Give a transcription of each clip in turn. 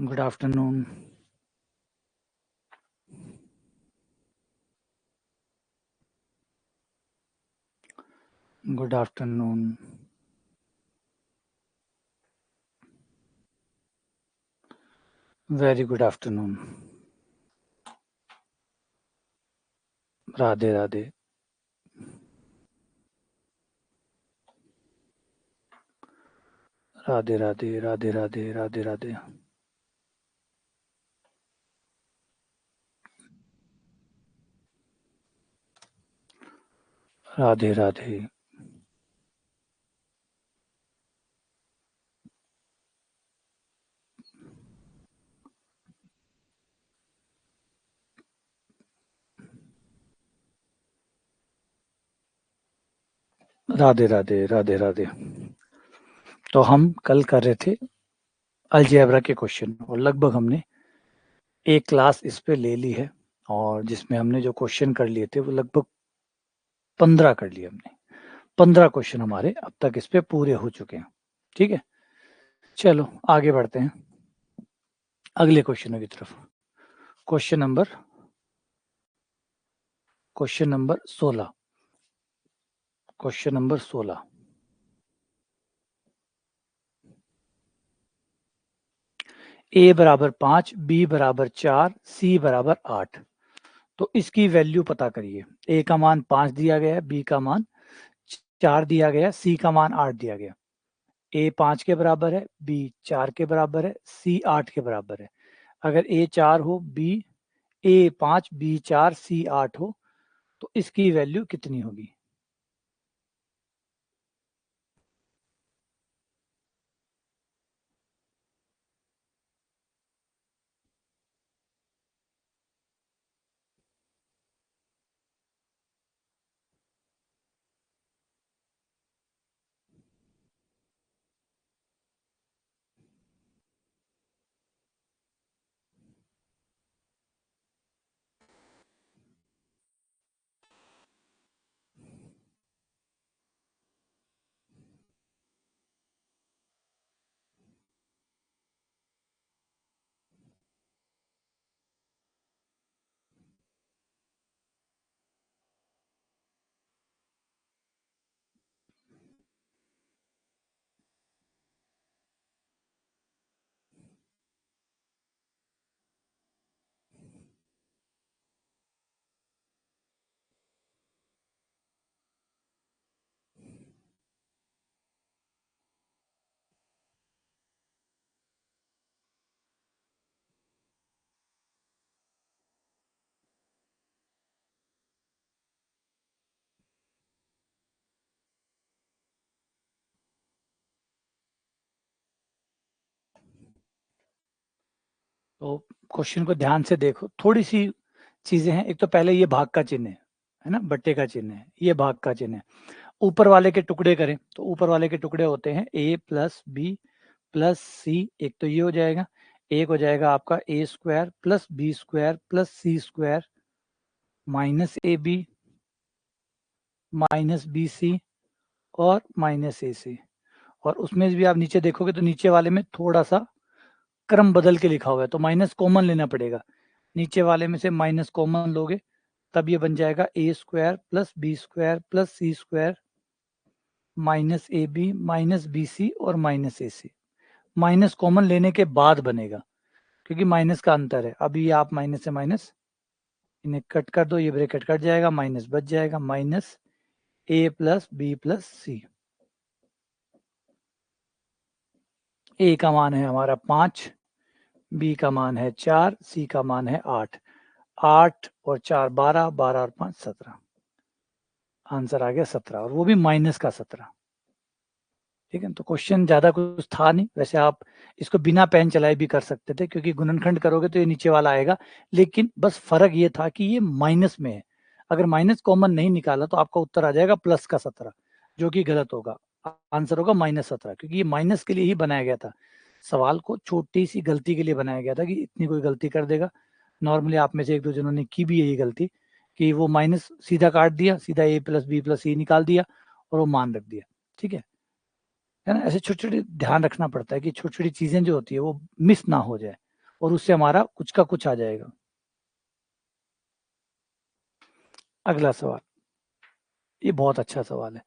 Good afternoon. Good afternoon. Very good afternoon. Radhe Radhe. Radhe Radhe Radhe Radhe Radhe Radhe. Radhe Radhe. Radhe Radhe Radhe Radhe. तो हम कल कर रहे थे अलजेब्रा के क्वेश्चन और लगभग हमने एक क्लास इस पे ले ली है और जिसमें हमने जो क्वेश्चन कर लिए थे वो लगभग 15 कर लिए हमने. 15 क्वेश्चन हमारे अब तक इस पे पूरे हो चुके हैं. ठीक है, चलो आगे बढ़ते हैं अगले क्वेश्चनों की तरफ. Question number 16. Question number 16. ए बराबर 5, बी बराबर 4, सी बराबर 8. तो इसकी वैल्यू पता करिए. ए का मान 5 दिया गया है, बी का मान 4 दिया गया है, सी का मान 8 दिया गया. ए 5 के बराबर है, बी 4 के बराबर है, सी 8 के बराबर है. अगर ए 4 हो, बी ए 5, बी 4, सी 8 हो तो इसकी वैल्यू कितनी होगी? तो क्वेश्चन को ध्यान से देखो, थोड़ी सी चीजें हैं. एक तो पहले ये भाग का चिन्ह है ना, बट्टे का चिन्ह है, ये भाग का चिन्ह है. ऊपर वाले के टुकड़े करें तो ऊपर वाले के टुकड़े होते हैं a plus B plus C. एक तो ये हो जाएगा. एक हो जाएगा आपका A square plus B square plus C square minus A B minus B C और माइनस ए सी. और उसमें भी आप नीचे देखोगे तो नीचे वाले में थोड़ा सा क्रम बदल के लिखा हुआ है तो माइनस कॉमन लेना पड़ेगा. नीचे वाले में से माइनस कॉमन लोगे तब ये बन जाएगा A square plus B square plus C square minus A B minus B C और minus A C. Minus common लेने के बाद बनेगा क्योंकि माइनस का अंतर है. अभी आप माइनस से माइनस इन्हें कट कर दो, ये ब्रैकेट कट जाएगा, माइनस बच जाएगा. माइनस ए प्लस बी प्लस सी. ए का मान है हमारा 5, बी का मान है 4, सी का मान है 8. 8 और 4 12, 12 और 5 17. आंसर आ गया 17 और वो भी माइनस का 17. ठीक है, तो क्वेश्चन ज्यादा कुछ था नहीं. वैसे आप इसको बिना पेन चलाए भी कर सकते थे क्योंकि गुणनखंड करोगे तो ये नीचे वाला आएगा, लेकिन बस फर्क ये था कि ये माइनस में है. अगर माइनस कॉमन नहीं निकाला तो आपका उत्तर आ जाएगा प्लस का 17, जो कि गलत होगा. आंसर होगा -17 क्योंकि ये माइनस के लिए ही बनाया गया था. सवाल को छोटी सी गलती के लिए बनाया गया था कि इतनी कोई गलती कर देगा. नॉर्मली आप में से एक दो जनों ने की भी यही गलती कि वो माइनस सीधा काट दिया, सीधा ए प्लस बी प्लस सी निकाल दिया और वो मान रख दिया. ठीक है ना. ऐसे छोटे छोटे ध्यान रखना पड़ता है कि छोटी छोटी चीजें जो होती है वो मिस ना हो जाए. और उससे हमारा कुछ का कुछ आ जाएगा। अगला सवाल, ये बहुत अच्छा सवाल है,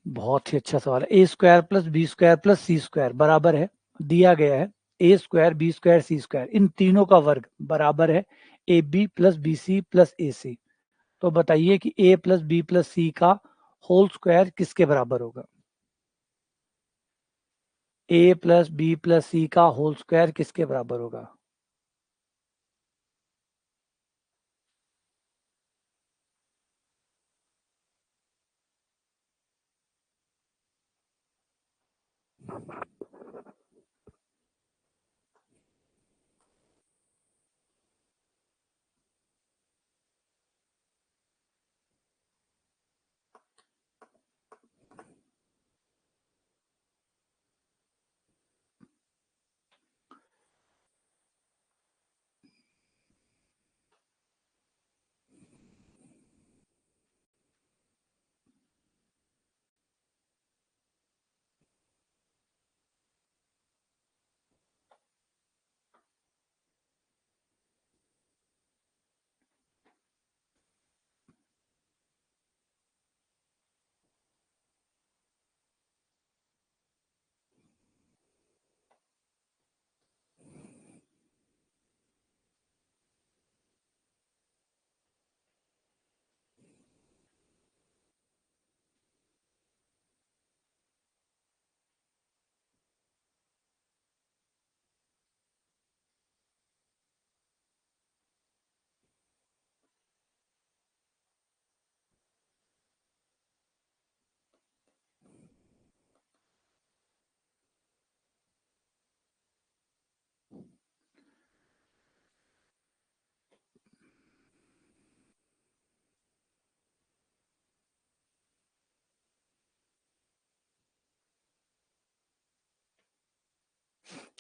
बहुत ही अच्छा सवाल है। A square plus B square plus C square बराबर है, दिया गया है A square B square C square, इन तीनों का वर्ग बराबर है A B plus B C plus A C. तो बताइए कि A plus B plus C का होल स्क्वायर किसके बराबर होगा? A plus B plus C का होल स्क्वायर किसके बराबर होगा?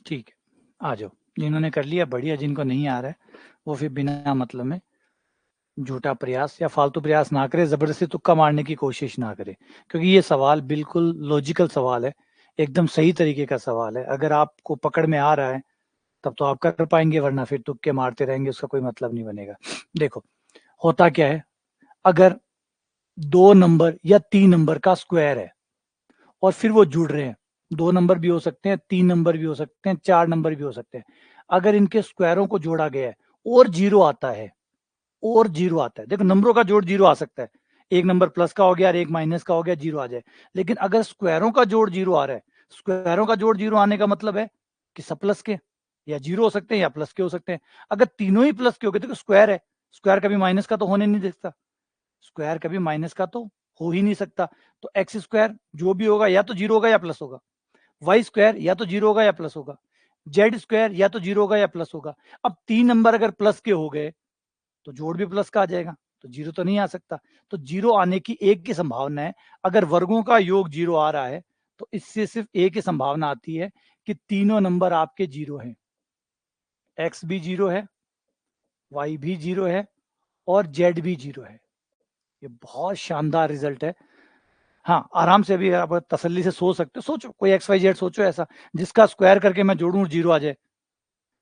ठीक है, आ जाओ, जिन्होंने कर लिया बढ़िया, जिनको नहीं आ रहा है वो फिर बिना मतलब में झूठा प्रयास या फालतू प्रयास ना करे, जबरदस्ती तुक्का मारने की कोशिश ना करे, क्योंकि ये सवाल बिल्कुल लॉजिकल सवाल है, एकदम सही तरीके का सवाल है। अगर आपको पकड़ में आ रहा है तब तो आप कर पाएंगे, वरना फिर तुक्के मारते रहेंगे, उसका कोई मतलब नहीं बनेगा। देखो, होता क्या है, अगर 2 नंबर या 3 नंबर का स्क्वायर है और फिर वो जुड़ रहे हैं, 2 नंबर भी हो सकते हैं, 3 नंबर भी हो सकते हैं, 4 नंबर भी हो सकते हैं, अगर इनके स्क्वायरों को जोड़ा गया है और जीरो आता है, और जीरो आता है, देखो नंबरों का जोड़ जीरो आ सकता है, एक नंबर प्लस का हो गया और एक माइनस का हो गया, जीरो आ जाए, लेकिन अगर स्क्वायरों का जोड़ जीरो आ रहा है, स्क्वायरों का जोड़ जीरो आने का मतलब है कि सब प्लस के, या जीरो हो सकते हैं या प्लस के हो सकते हैं। अगर तीनों ही प्लस के हो गए, देखो स्क्वायर है, स्क्वायर कभी माइनस का तो होने नहीं देता, स्क्वायर कभी माइनस का तो हो ही नहीं सकता, तो एक्स स्क्वायर जो भी होगा या तो जीरो होगा या प्लस होगा, वाई स्क्वायर या तो जीरो होगा या प्लस होगा, जेड स्क्वायर या तो जीरो होगा या प्लस होगा। अब 3 नंबर अगर प्लस के हो गए तो जोड़ भी प्लस का आ जाएगा, तो जीरो तो नहीं आ सकता, तो जीरो आने की एक की संभावना है। अगर वर्गों का योग जीरो आ रहा है तो इससे सिर्फ एक ही संभावना आती है कि तीनों नंबर आपके जीरो हैं, एक्स भी जीरो है, वाई भी जीरो है और जेड भी जीरो है। ये बहुत शानदार रिजल्ट है। हाँ, आराम से भी आप तसल्ली से सोच सकते हो, सोचो कोई एक्स वाई जेड सोचो ऐसा जिसका स्क्वायर करके मैं जोड़ूं जीरो आ जाए।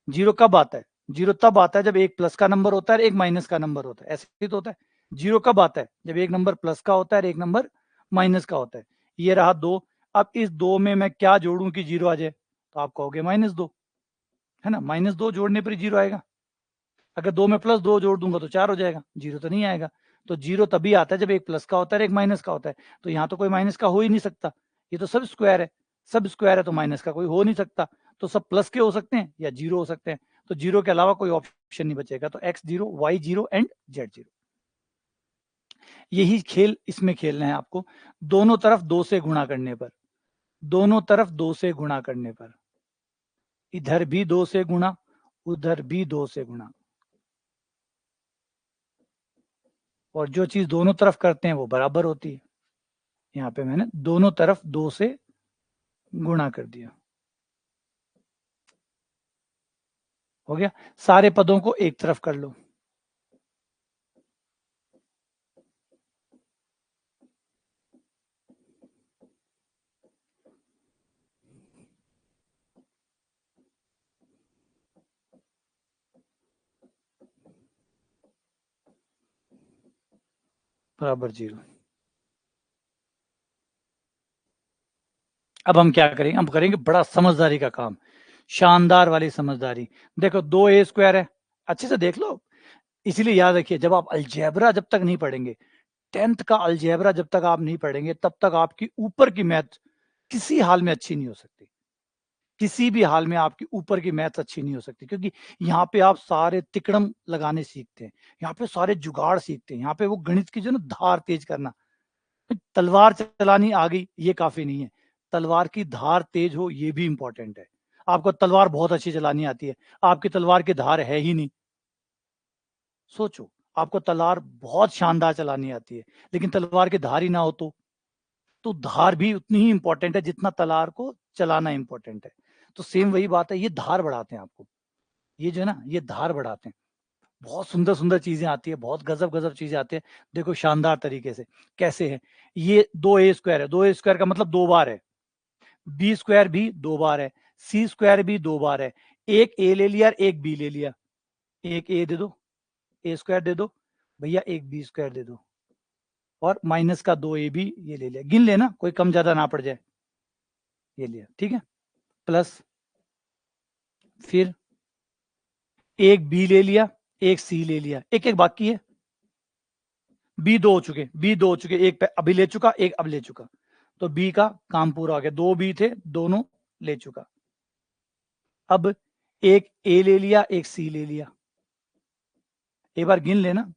जीरो कब आता है? जीरो तब आता है जब एक प्लस का नंबर होता है और एक माइनस का नंबर होता है, ऐसे ही तो होता है। जीरो कब आता है? जब एक नंबर प्लस का होता है और एक नंबर माइनस का होता है। ये रहा दो, अब इस दो में मैं क्या जोड़ूं कि जीरो आ जाए? तो आप कहोगे -2, है ना, -2 जोड़ने पर जीरो आएगा। अगर दो में प्लस दो जोड़ दूंगा तो 4 हो जाएगा, जीरो तो नहीं आएगा। तो जीरो तभी आता है जब एक प्लस का होता है एक माइनस का होता है, तो यहाँ तो कोई माइनस का हो ही नहीं सकता, ये तो सब स्क्वायर है, सब स्क्वायर है तो माइनस का कोई हो नहीं सकता, तो सब प्लस के हो सकते हैं या जीरो हो सकते हैं, तो जीरो के अलावा कोई ऑप्शन नहीं बचेगा, तो X zero, Y zero and Z zero. यही खेल इसमें खेलना है आपको, दोनों तरफ दो से गुणा करने पर, दोनों तरफ दो से गुणा करने पर, इधर भी दो से गुणा, उधर भी दो से गुणा, और जो चीज दोनों तरफ करते हैं वो बराबर होती है। यहाँ पे मैंने दोनों तरफ दो से गुणा कर दिया, हो गया। सारे पदों को एक तरफ कर लो, बराबर 0। अब हम क्या करेंगे, हम करेंगे बड़ा समझदारी का काम, शानदार वाली समझदारी। देखो 2a² है, अच्छे से देख लो। इसीलिए याद रखिए, जब आप अलजेब्रा जब तक नहीं पढ़ेंगे, 10th का अलजेब्रा जब तक आप नहीं पढ़ेंगे, तब तक आपकी ऊपर की मैथ किसी हाल में अच्छी नहीं हो सकती। किसी भी हाल में आपकी ऊपर की मैथ अच्छी नहीं हो सकती, क्योंकि यहाँ पे आप सारे तिकड़म लगाने सीखते हैं, यहाँ पे सारे जुगाड़ सीखते हैं, यहाँ पे वो गणित की जो ना धार तेज करना। तलवार चलानी आ गई ये काफी नहीं है, तलवार की धार तेज हो ये भी इंपॉर्टेंट है। आपको तलवार बहुत अच्छी चलानी आती है, आपकी तलवार की धार है ही नहीं। सोचो, आपको तलवार बहुत शानदार चलानी आती है, लेकिन तलवार की धार ही ना हो तो धार भी उतनी ही इंपॉर्टेंट है जितना तलवार को चलाना इंपॉर्टेंट है। तो सेम वही बात है, ये धार बढ़ाते हैं आपको, ये जो है ना, ये धार बढ़ाते हैं। बहुत सुंदर सुंदर चीजें आती है, बहुत गजब गजब चीजें आती है। देखो शानदार तरीके से कैसे है। ये 2a² है, 2a² का मतलब 2 बार है, b² भी 2 बार है, c² भी 2 बार है। एक a ले लिया, एक b ले लिया, एक a दे दो, a² दे दो भैया, एक b² दे दो, और माइनस का 2ab ये ले लिया, गिन लेना, कोई कम ज्यादा ना पड़ जाए, ये लिया, ठीक है। प्लस फिर एक b ले लिया, एक c ले लिया, एक एक बाकी है, b 2 हो चुके, b 2 हो चुके, एक पे अभी ले चुका, एक अब ले चुका, तो b का काम पूरा हो गया, 2 b थे, दोनों ले चुका। अब एक a ले लिया, एक c ले लिया, एक बार गिन लेना,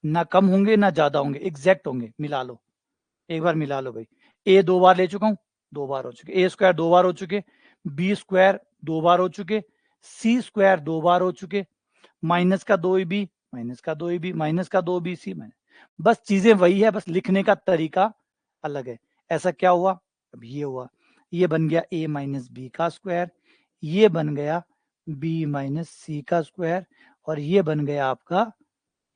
ना कम होंगे ना ज्यादा होंगे, एग्जैक्ट होंगे, मिला लो, एक बार मिला लो भाई। a 2 बार ले चुका हूं, 2 बार हो चुके, a² 2 बार हो चुके, b² 2 बार हो चुके, c² 2 बार हो चुके, माइनस का 2ab, माइनस का 2ab, माइनस का 2bc, बस चीजें वही है, बस लिखने का तरीका अलग है। ऐसा क्या हुआ, अब ये हुआ, ये बन गया a माइनस बी का स्क्वायर, ये बन गया b माइनस सी का स्क्वायर, और ये बन गया आपका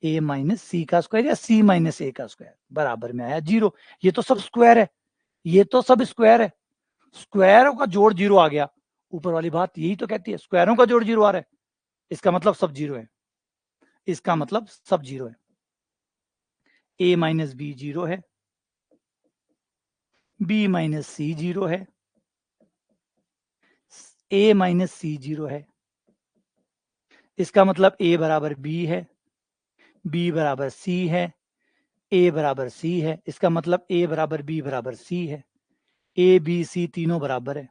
a माइनस सी का स्क्वायर या c माइनस a का स्क्वायर, बराबर में आया 0। ये तो सब स्क्वायर है, ये तो सब स्क्वायर है, स्क्वायरों का जोड़ 0 आ गया। ऊपर वाली बात यही तो कहती है, स्क्वायरों का जोड़ 0 आ रहा है, इसका मतलब सब 0 है, इसका मतलब सब 0 है। a माइनस बी 0 है, b माइनस सी 0 है, a माइनस सी 0 है, इसका मतलब a बराबर b है, b बराबर c है, a बराबर c है, इसका मतलब a बराबर b बराबर c है, a b c तीनों बराबर है।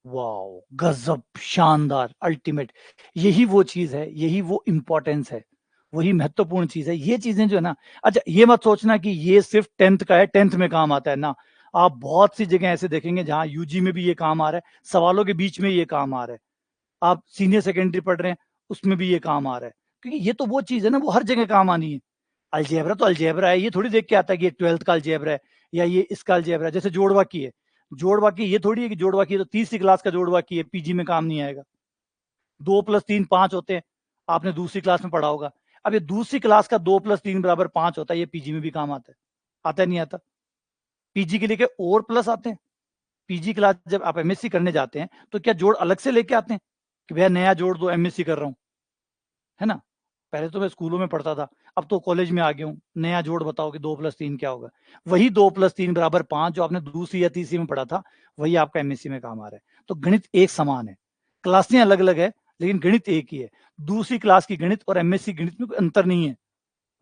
वाओ, गजब, शानदार, अल्टीमेट। यही वो चीज है, यही वो इंपॉर्टेंस है, वही महत्वपूर्ण चीज है, ये चीजें जो है ना। अच्छा, ये मत सोचना कि ये सिर्फ 10th का है, 10th में काम आता है ना, आप बहुत सी जगह ऐसे देखेंगे जहां यूजी में भी ये काम आ रहा है, सवालों के बीच में ये काम आ रहा है, आप सीनियर सेकेंडरी पढ़ रहे हैं उसमें भी ये काम आ रहा है, क्योंकि ये तो वो चीज है ना, वो हर जगह काम आनी है। अलजेब्रा तो अलजेब्रा है, ये थोड़ी देख के आता है कि ये 12th का अलजेब्रा है या ये इसका अलजेब्रा है। जैसे जोड़ बाकी है, जोड़ बाकी ये थोड़ी है कि जोड़ बाकी है तो तीसरी क्लास का जोड़ बाकी है, पीजी में काम नहीं आएगा। 2 + 3 5 होते हैं, आपने दूसरी क्लास में पढ़ा होगा। अब ये दूसरी क्लास का 2 + 3 बराबर 5 होता है, ये पीजी में भी काम आता है, आता है नहीं आता। पीजी के लिए और प्लस आते हैं, पीजी क्लास जब आप एमएससी करने जाते हैं तो क्या जोड़ अलग से लेके आते हैं कि भैया नया जोड़ दो, एमएससी कर रहा हूं, है ना। पहले तो मैं स्कूलों में पढ़ता था, अब तो कॉलेज में आ गया हूँ, नया जोड़ बताओ कि 2 + 3 क्या होगा। वही 2 + 3 बराबर 5 जो आपने दूसरी या तीसरी में पढ़ा था, वही आपका एमएससी में काम आ रहा है। तो गणित एक समान है, क्लासें अलग अलग है लेकिन गणित एक ही है। दूसरी क्लास की गणित और एमएससी गणित में कोई अंतर नहीं है,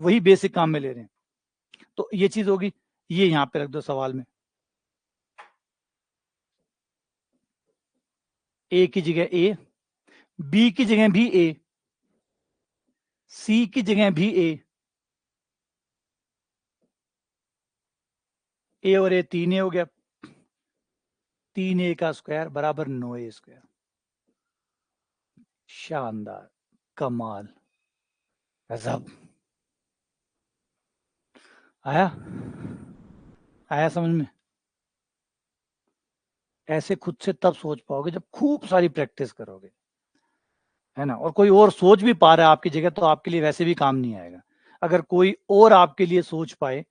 वही बेसिक काम में ले रहे हैं। तो ये चीज होगी, ये यहाँ पे रख दो सवाल में, ए की जगह ए, बी की जगह भी ए, सी की जगह भी ए और ए 3 हो गया, 3a का स्क्वायर बराबर 9a²। शानदार, कमाल, गजब। आया, आया समझ में। ऐसे खुद से तब सोच पाओगे जब खूब सारी प्रैक्टिस करोगे, है ना। और कोई और सोच भी पा रहा है आपकी जगह तो आपके लिए वैसे भी काम नहीं आएगा। अगर कोई और आपके लिए सोच पाए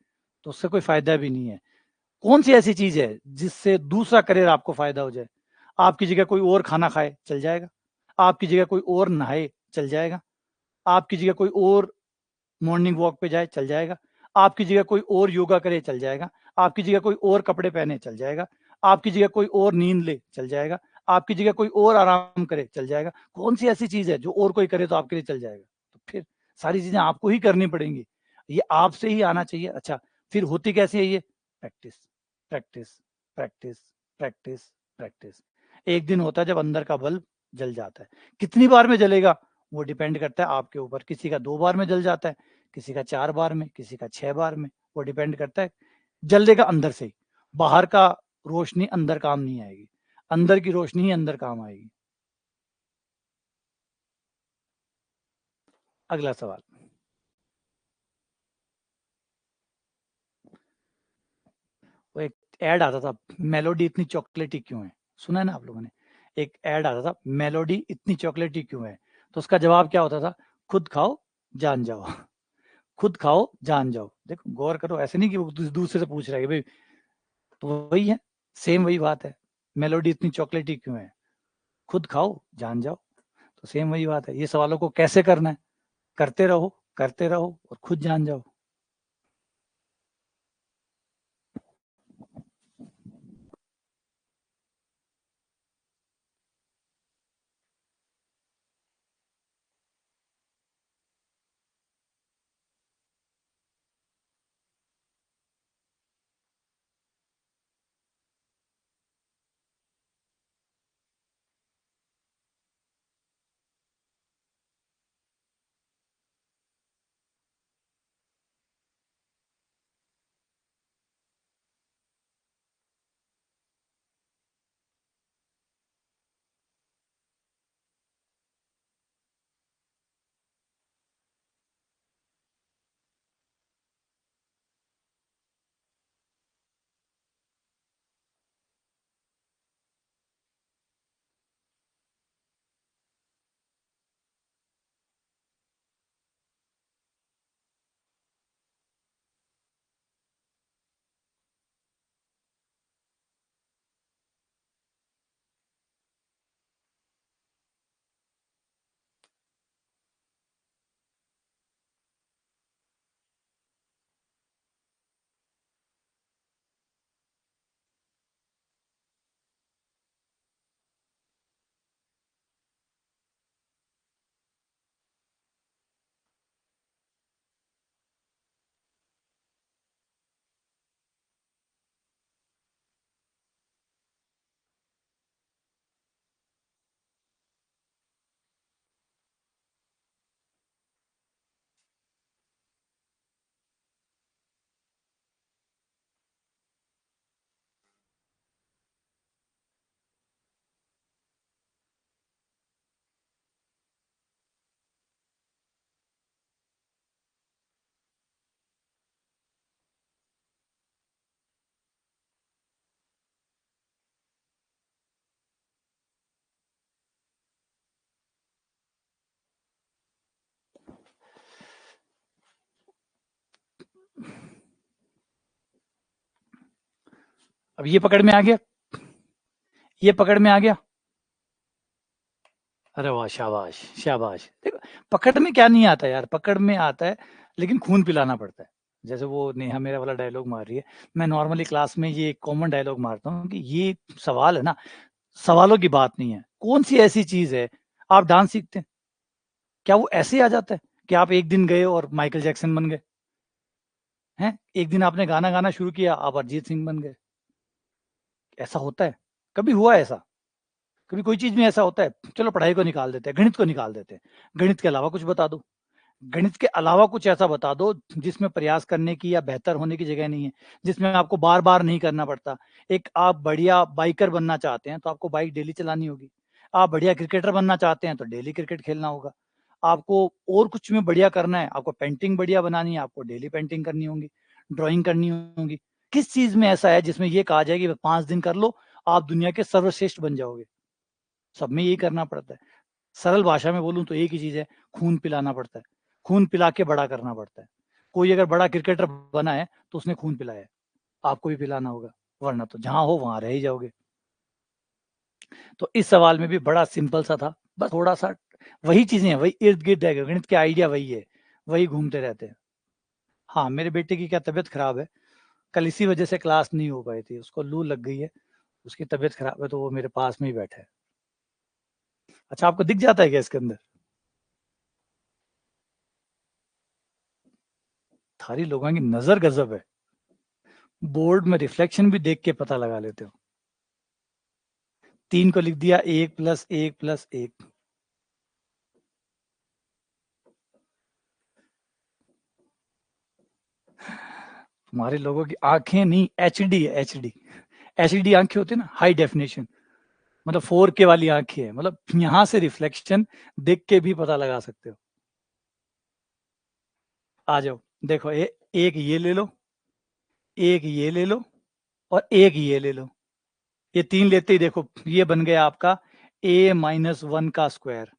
तो उससे कोई फायदा भी नहीं है। कौन सी ऐसी चीज है जिससे दूसरा करियर आपको फायदा हो जाए। आपकी जगह कोई और खाना खाए चल जाएगा, आपकी जगह कोई और नहाए चल जाएगा, आपकी जगह कोई और मॉर्निंग वॉक पे जाए चल जाएगा, आपकी जगह कोई और योगा करे चल जाएगा, आपकी जगह कोई और कपड़े पहने चल जाएगा, आपकी जगह कोई और नींद ले चल जाएगा, आपकी जगह कोई और आराम करे चल जाएगा। कौन सी ऐसी चीज है जो और कोई करे तो आपके लिए चल जाएगा? तो फिर सारी चीजें आपको ही करनी पड़ेंगी, ये आपसे ही आना चाहिए। अच्छा, फिर होती कैसे है ये? Practice, practice, practice, practice, practice. एक दिन होता है जब अंदर का बल्ब जल जाता है। कितनी बार में जलेगा वो डिपेंड करता है आपके ऊपर। किसी का 2 बार में जल जाता है, किसी का 4 बार में, किसी का 6 बार में। वो डिपेंड करता है, जलेगा अंदर से ही। बाहर का रोशनी अंदर काम नहीं आएगी, अंदर की रोशनी ही अंदर काम आएगी। अगला सवाल। वो एक ऐड आता था, मेलोडी इतनी चॉकलेटी क्यों है? सुना है ना आप लोगों ने? एक ऐड आता था, मेलोडी इतनी चॉकलेटी क्यों है? तो उसका जवाब क्या होता था? खुद खाओ जान जाओ। खुद खाओ जान जाओ। देखो गौर करो, ऐसे नहीं कि वो दूसरे से पूछ रहा है भाई, तो वही है, सेम वही बात है। मेलोडी इतनी चॉकलेटी क्यों है? खुद खाओ जान जाओ। तो सेम वही बात है। ये सवालों को कैसे करना है? करते रहो और खुद जान जाओ। अब ये पकड़ में आ गया, ये पकड़ में आ गया। अरे वाह, शाबाश शाबाश। देखो पकड़ में क्या नहीं आता यार, पकड़ में आता है लेकिन खून पिलाना पड़ता है। जैसे वो नेहा मेरा वाला डायलॉग मार रही है, मैं नॉर्मली क्लास में ये कॉमन डायलॉग मारता हूँ कि ये सवाल है ना, सवालों की बात नहीं है। कौन सी ऐसी चीज है, आप डांस सीखते हैं, क्या वो ऐसे ही आ जाता है कि आप एक दिन गए और माइकल जैक्सन बन गए? हैं, एक दिन आपने गाना गाना शुरू किया, आप अरिजीत सिंह बन गए? ऐसा होता है? कभी हुआ है ऐसा? कभी कोई चीज में ऐसा होता है? चलो पढ़ाई को निकाल देते हैं, गणित को निकाल देते हैं, गणित के अलावा कुछ बता दो। गणित के अलावा कुछ ऐसा बता दो जिसमें प्रयास करने की या बेहतर होने की जगह नहीं है, जिसमें आपको बार बार नहीं करना पड़ता। एक आप बढ़िया बाइकर बनना चाहते हैं तो आपको बाइक डेली चलानी होगी। आप बढ़िया क्रिकेटर बनना चाहते हैं तो डेली क्रिकेट खेलना होगा। आपको और कुछ में बढ़िया करना है, आपको पेंटिंग बढ़िया बनानी है, आपको डेली पेंटिंग करनी होगी, ड्राइंग करनी होगी। किस चीज में ऐसा है जिसमें ये कहा जाए कि 5 दिन कर लो आप दुनिया के सर्वश्रेष्ठ बन जाओगे? सब में यही करना पड़ता है। सरल भाषा में बोलूं तो एक ही चीज है, खून पिलाना पड़ता है। खून पिला के बड़ा करना पड़ता है। कोई अगर बड़ा क्रिकेटर बना है तो उसने खून पिलाया है, आपको भी पिलाना होगा, वरना तो जहां हो वहां रह ही जाओगे। तो इस सवाल में भी बड़ा सिंपल सा था, बस थोड़ा सा वही चीजें हैं, वही इर्द गिर्द है, गणित के आइडिया वही है, वही घूमते रहते हैं। हाँ, मेरे बेटे की क्या तबीयत खराब है, कल इसी वजह से क्लास नहीं हो पाई थी, उसको लू लग गई है, उसकी तबीयत खराब है, तो वो मेरे पास में ही बैठा है। अच्छा, आपको दिख जाता है क्या इसके अंदर? थारी लोगों की नजर गजब है, बोर्ड में रिफ्लेक्शन भी देख के पता लगा लेते हो। 3 को लिख दिया 1 + 1 + 1। तुम्हारे लोगों की आंखें नहीं, एचडी है, एचडी। एचडी आंखें होती है ना, हाई डेफिनेशन, मतलब 4K वाली आंखें है, मतलब यहां से रिफ्लेक्शन देख के भी पता लगा सकते हो। आ जाओ, देखो एक ये ले लो, एक ये ले लो, और एक ये ले लो। ये 3 लेते ही देखो ये बन गया आपका a-1 का स्क्वायर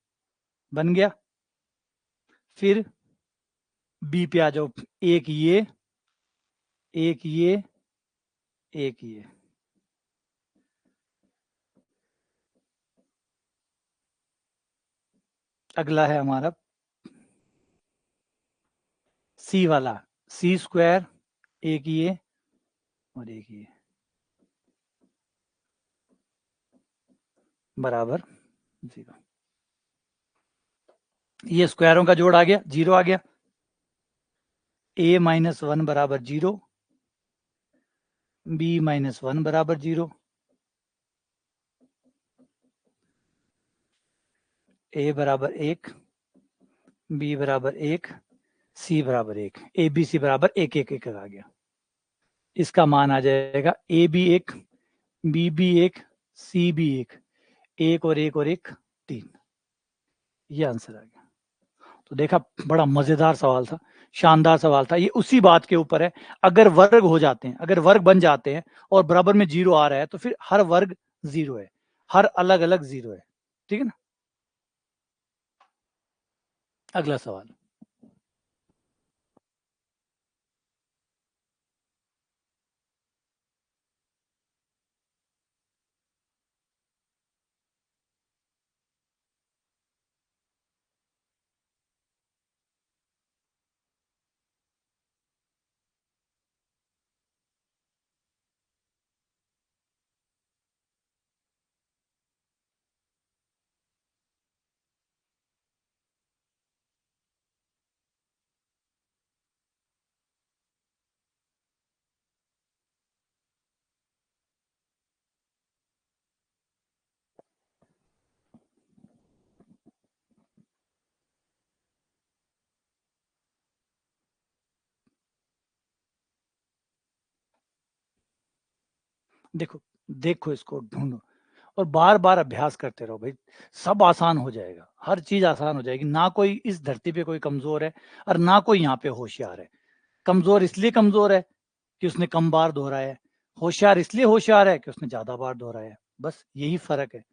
बन गया। फिर बी पे आ जाओ, एक ये, एक ये, एक ये। अगला है हमारा सी वाला, सी स्क्वायर, एक ये और एक ये, बराबर 0। ये स्क्वायरों का जोड़ आ गया, 0 आ गया। a-1 बराबर 0, b-1 बराबर 0, a बराबर 1, b बराबर 1, c बराबर 1, ए बी सी बराबर 1 1 1 आ गया। इसका मान आ जाएगा A B 1, B B 1, C B 1, एक और एक और एक 3। ये आंसर आ गया। तो देखा, बड़ा मजेदार सवाल था, शानदार सवाल था। ये उसी बात के ऊपर है, अगर वर्ग हो जाते हैं, अगर वर्ग बन जाते हैं और बराबर में 0 आ रहा है, तो फिर हर वर्ग 0 है, हर अलग अलग 0 है। ठीक है ना? अगला सवाल। देखो, देखो इसको ढूंढो और बार बार अभ्यास करते रहो भाई, सब आसान हो जाएगा, हर चीज आसान हो जाएगी। ना कोई इस धरती पे कोई कमजोर है और ना कोई यहाँ पे होशियार है। कमजोर इसलिए कमजोर है कि उसने कम बार दोहराया है, होशियार इसलिए होशियार है कि उसने ज्यादा बार दोहराया है। बस यही फर्क है।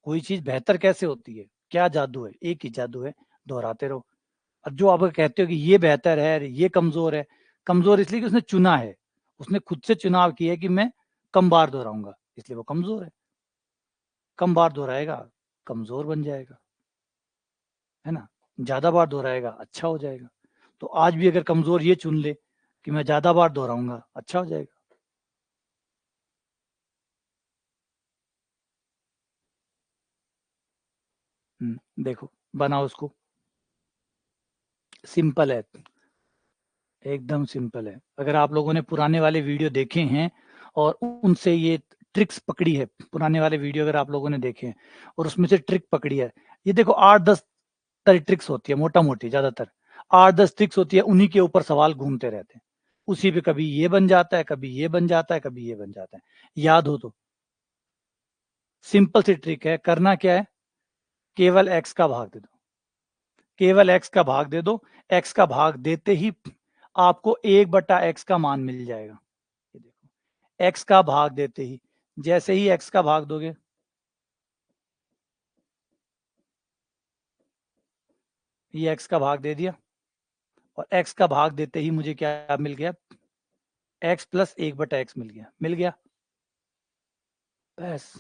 कोई चीज बेहतर कैसे होती है, क्या जादू है? एक ही जादू है, दोहराते रहो। और जो आप कहते हो कि ये बेहतर है, ये कमजोर है, कमजोर इसलिए कि उसने चुना है, उसने खुद से चुनाव किया है कि मैं कम बार दोहराऊंगा, इसलिए वो कमजोर है। कम बार दोहराएगा, कमजोर बन जाएगा, है ना? ज्यादा बार दोहराएगा, अच्छा हो जाएगा। तो आज भी अगर कमजोर ये चुन ले कि मैं ज्यादा बार दोहराऊंगा, अच्छा हो जाएगा। देखो, बनाओ उसको। सिंपल है, एकदम सिंपल है। अगर आप लोगों ने पुराने वाले वीडियो देखे हैं और उनसे ये ट्रिक्स पकड़ी है, पुराने वाले वीडियो अगर आप लोगों ने देखे हैं और उसमें से ट्रिक पकड़ी है, ये देखो 8-10 तरह ट्रिक्स होती है, मोटा मोटी ज्यादातर 8-10 ट्रिक्स होती है, उन्हीं के ऊपर सवाल घूमते रहते हैं। उसी पे कभी ये बन जाता है, कभी ये बन जाता है, कभी ये बन जाता है। याद हो तो सिंपल सी ट्रिक है, करना क्या है, केवल एक्स का भाग दे दो, केवल एक्स का भाग दे दो। एक्स का भाग देते ही आपको 1/x का मान मिल जाएगा। ये देखो, एक्स का भाग देते ही, जैसे ही एक्स का भाग दोगे, ये एक्स का भाग दे दिया, और एक्स का भाग देते ही मुझे क्या मिल गया, एक्स प्लस 1/x मिल गया, मिल गया। बस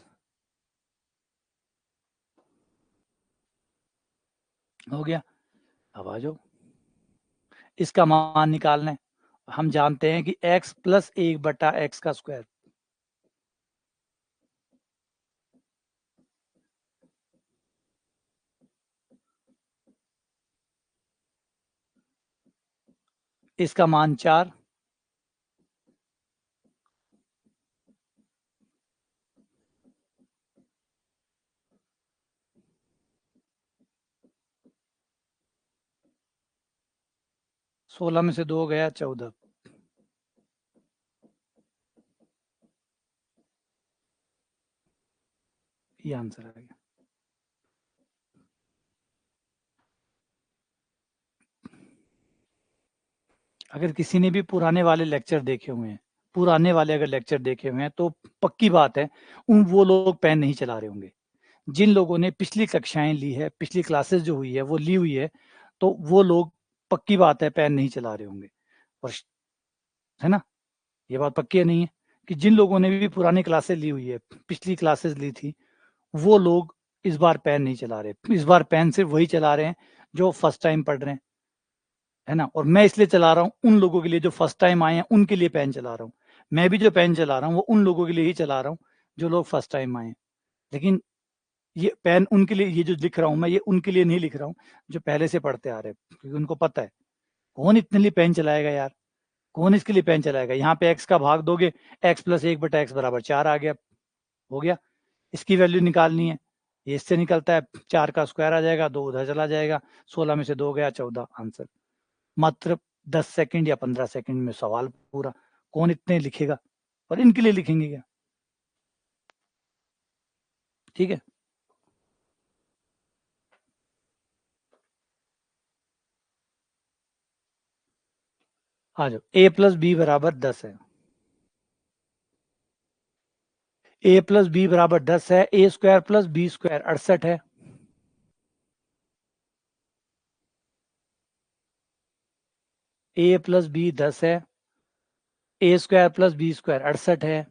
हो गया। अब आ जाओ, इसका मान निकालना है। हम जानते हैं कि x प्लस 1/x का स्क्वायर, इसका मान 4, सोलह में से 2 गया 14, ये आंसर आ गया। अगर किसी ने भी पुराने वाले लेक्चर देखे हुए हैं, पुराने वाले अगर लेक्चर देखे हुए हैं तो पक्की बात है वो लोग पेन नहीं चला रहे होंगे। जिन लोगों ने पिछली कक्षाएं ली है, पिछली क्लासेस जो हुई है वो ली हुई है, तो वो लोग पक्की बात है पेन नहीं चला रहे होंगे। और है ना, ये बात पक्की है नहीं है कि जिन लोगों ने भी पुरानी क्लासेस ली हुई है, पिछली क्लासेस ली थी, वो लोग इस बार पेन नहीं चला रहे। इस बार पेन सिर्फ वही चला रहे हैं जो फर्स्ट टाइम पढ़ रहे हैं, है ना। और मैं इसलिए चला रहा हूँ उन लोगों के लिए जो फर्स्ट टाइम आए हैं, उनके लिए पेन चला रहा हूँ। मैं भी जो पेन चला रहा हूँ वो उन लोगों के लिए ही चला रहा हूँ जो लोग फर्स्ट टाइम आए हैं। लेकिन ये पेन उनके लिए, ये जो लिख रहा हूँ मैं, ये उनके लिए नहीं लिख रहा हूँ जो पहले से पढ़ते आ रहे हैं, क्योंकि उनको पता है कौन इतने लिए पेन चलाएगा यार, कौन इसके लिए पेन चलाएगा। यहाँ पे x का भाग दोगे, x प्लस 1/x बराबर 4 आ गया, हो गया। इसकी वैल्यू निकालनी है, ये इससे निकलता है, 4 का स्क्वायर आ जाएगा, 2 उधर चला जाएगा, 16 में से 2 गया 14, आंसर। मात्र 10 सेकंड या 15 सेकंड में सवाल पूरा। कौन इतने लिखेगा, और इनके लिए लिखेंगे क्या। ठीक है, आ जाओ। a प्लस बी बराबर 10 है, a प्लस बी बराबर 10 है, a square plus B square 68 है, a प्लस बी 10 है, a square plus B square 68 है,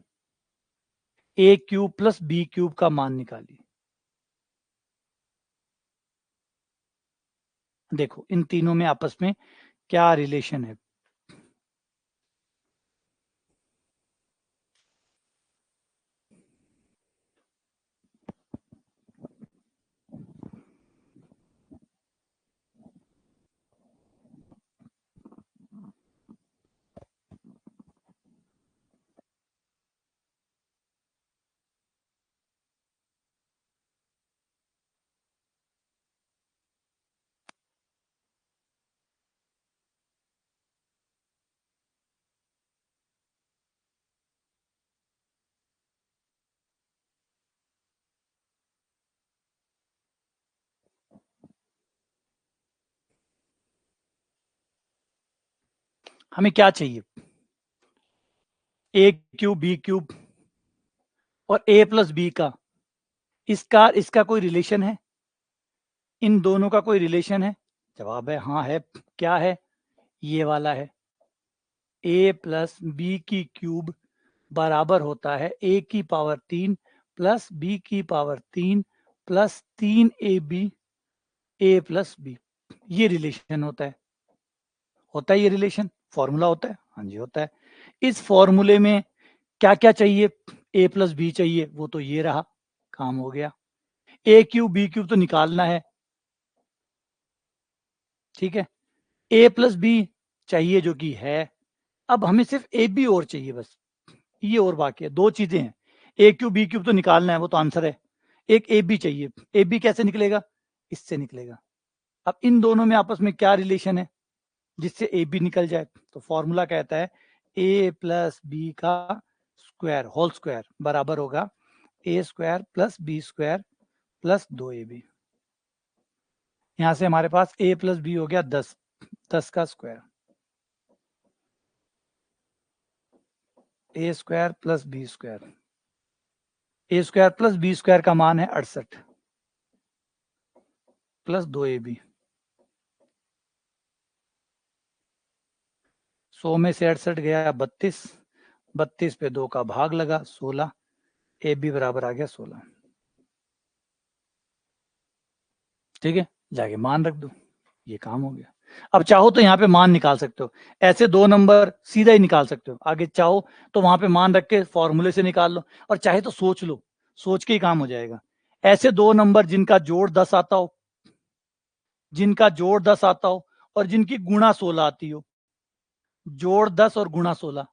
a cube plus B cube का मान निकालिए। देखो इन तीनों में आपस में क्या रिलेशन है। हमें क्या चाहिए, a क्यूब बी क्यूब और a प्लस बी का, इसका इसका कोई रिलेशन है, इन दोनों का कोई रिलेशन है। जवाब है हाँ है। क्या है, ये वाला है, a प्लस बी की क्यूब बराबर होता है a की पावर 3 प्लस b की power 3 plus 3ab a plus b. ये रिलेशन होता है ये रिलेशन, फॉर्मूला होता है, हाँ जी होता है। इस फॉर्मूले में क्या क्या चाहिए, a प्लस बी चाहिए, वो तो ये रहा, काम हो गया। a क्यूब बी क्यूब तो निकालना है, ठीक है। a प्लस बी चाहिए जो कि है। अब हमें सिर्फ ए बी और चाहिए बस, ये और बाकी है, दो चीजें हैं। ए क्यूब बी क्यूब तो निकालना है, वो तो आंसर है। एक ए बी चाहिए, ए बी कैसे निकलेगा, इससे निकलेगा। अब इन दोनों में आपस में क्या रिलेशन है जिससे ए बी निकल जाए, तो फॉर्मूला कहता है ए प्लस बी का स्क्वायर होल स्क्वायर बराबर होगा A square plus B square plus 2ab। यहां से हमारे पास a प्लस बी हो गया 10, 10 का स्क्वायर, ए स्क्वायर प्लस बी स्क्वायर, ए स्क्वायर प्लस बी स्क्वायर का मान है 68 प्लस 2ab। 100 में से 68 गया 32, 32 पे 2 का भाग लगा 16, ए बी बराबर आ गया 16। ठीक है, जाके मान रख दो, ये काम हो गया। अब चाहो तो यहाँ पे मान निकाल सकते हो, ऐसे 2 नंबर सीधा ही निकाल सकते हो, आगे चाहो तो वहां पे मान रख के फॉर्मूले से निकाल लो, और चाहे तो सोच लो, सोच के ही काम हो जाएगा। ऐसे 2 नंबर जिनका जोड़ 10 आता हो, जिनका जोड़ 10 आता हो और जिनकी गुणा 16 आती हो, जोड़ 10 और गुणा 16,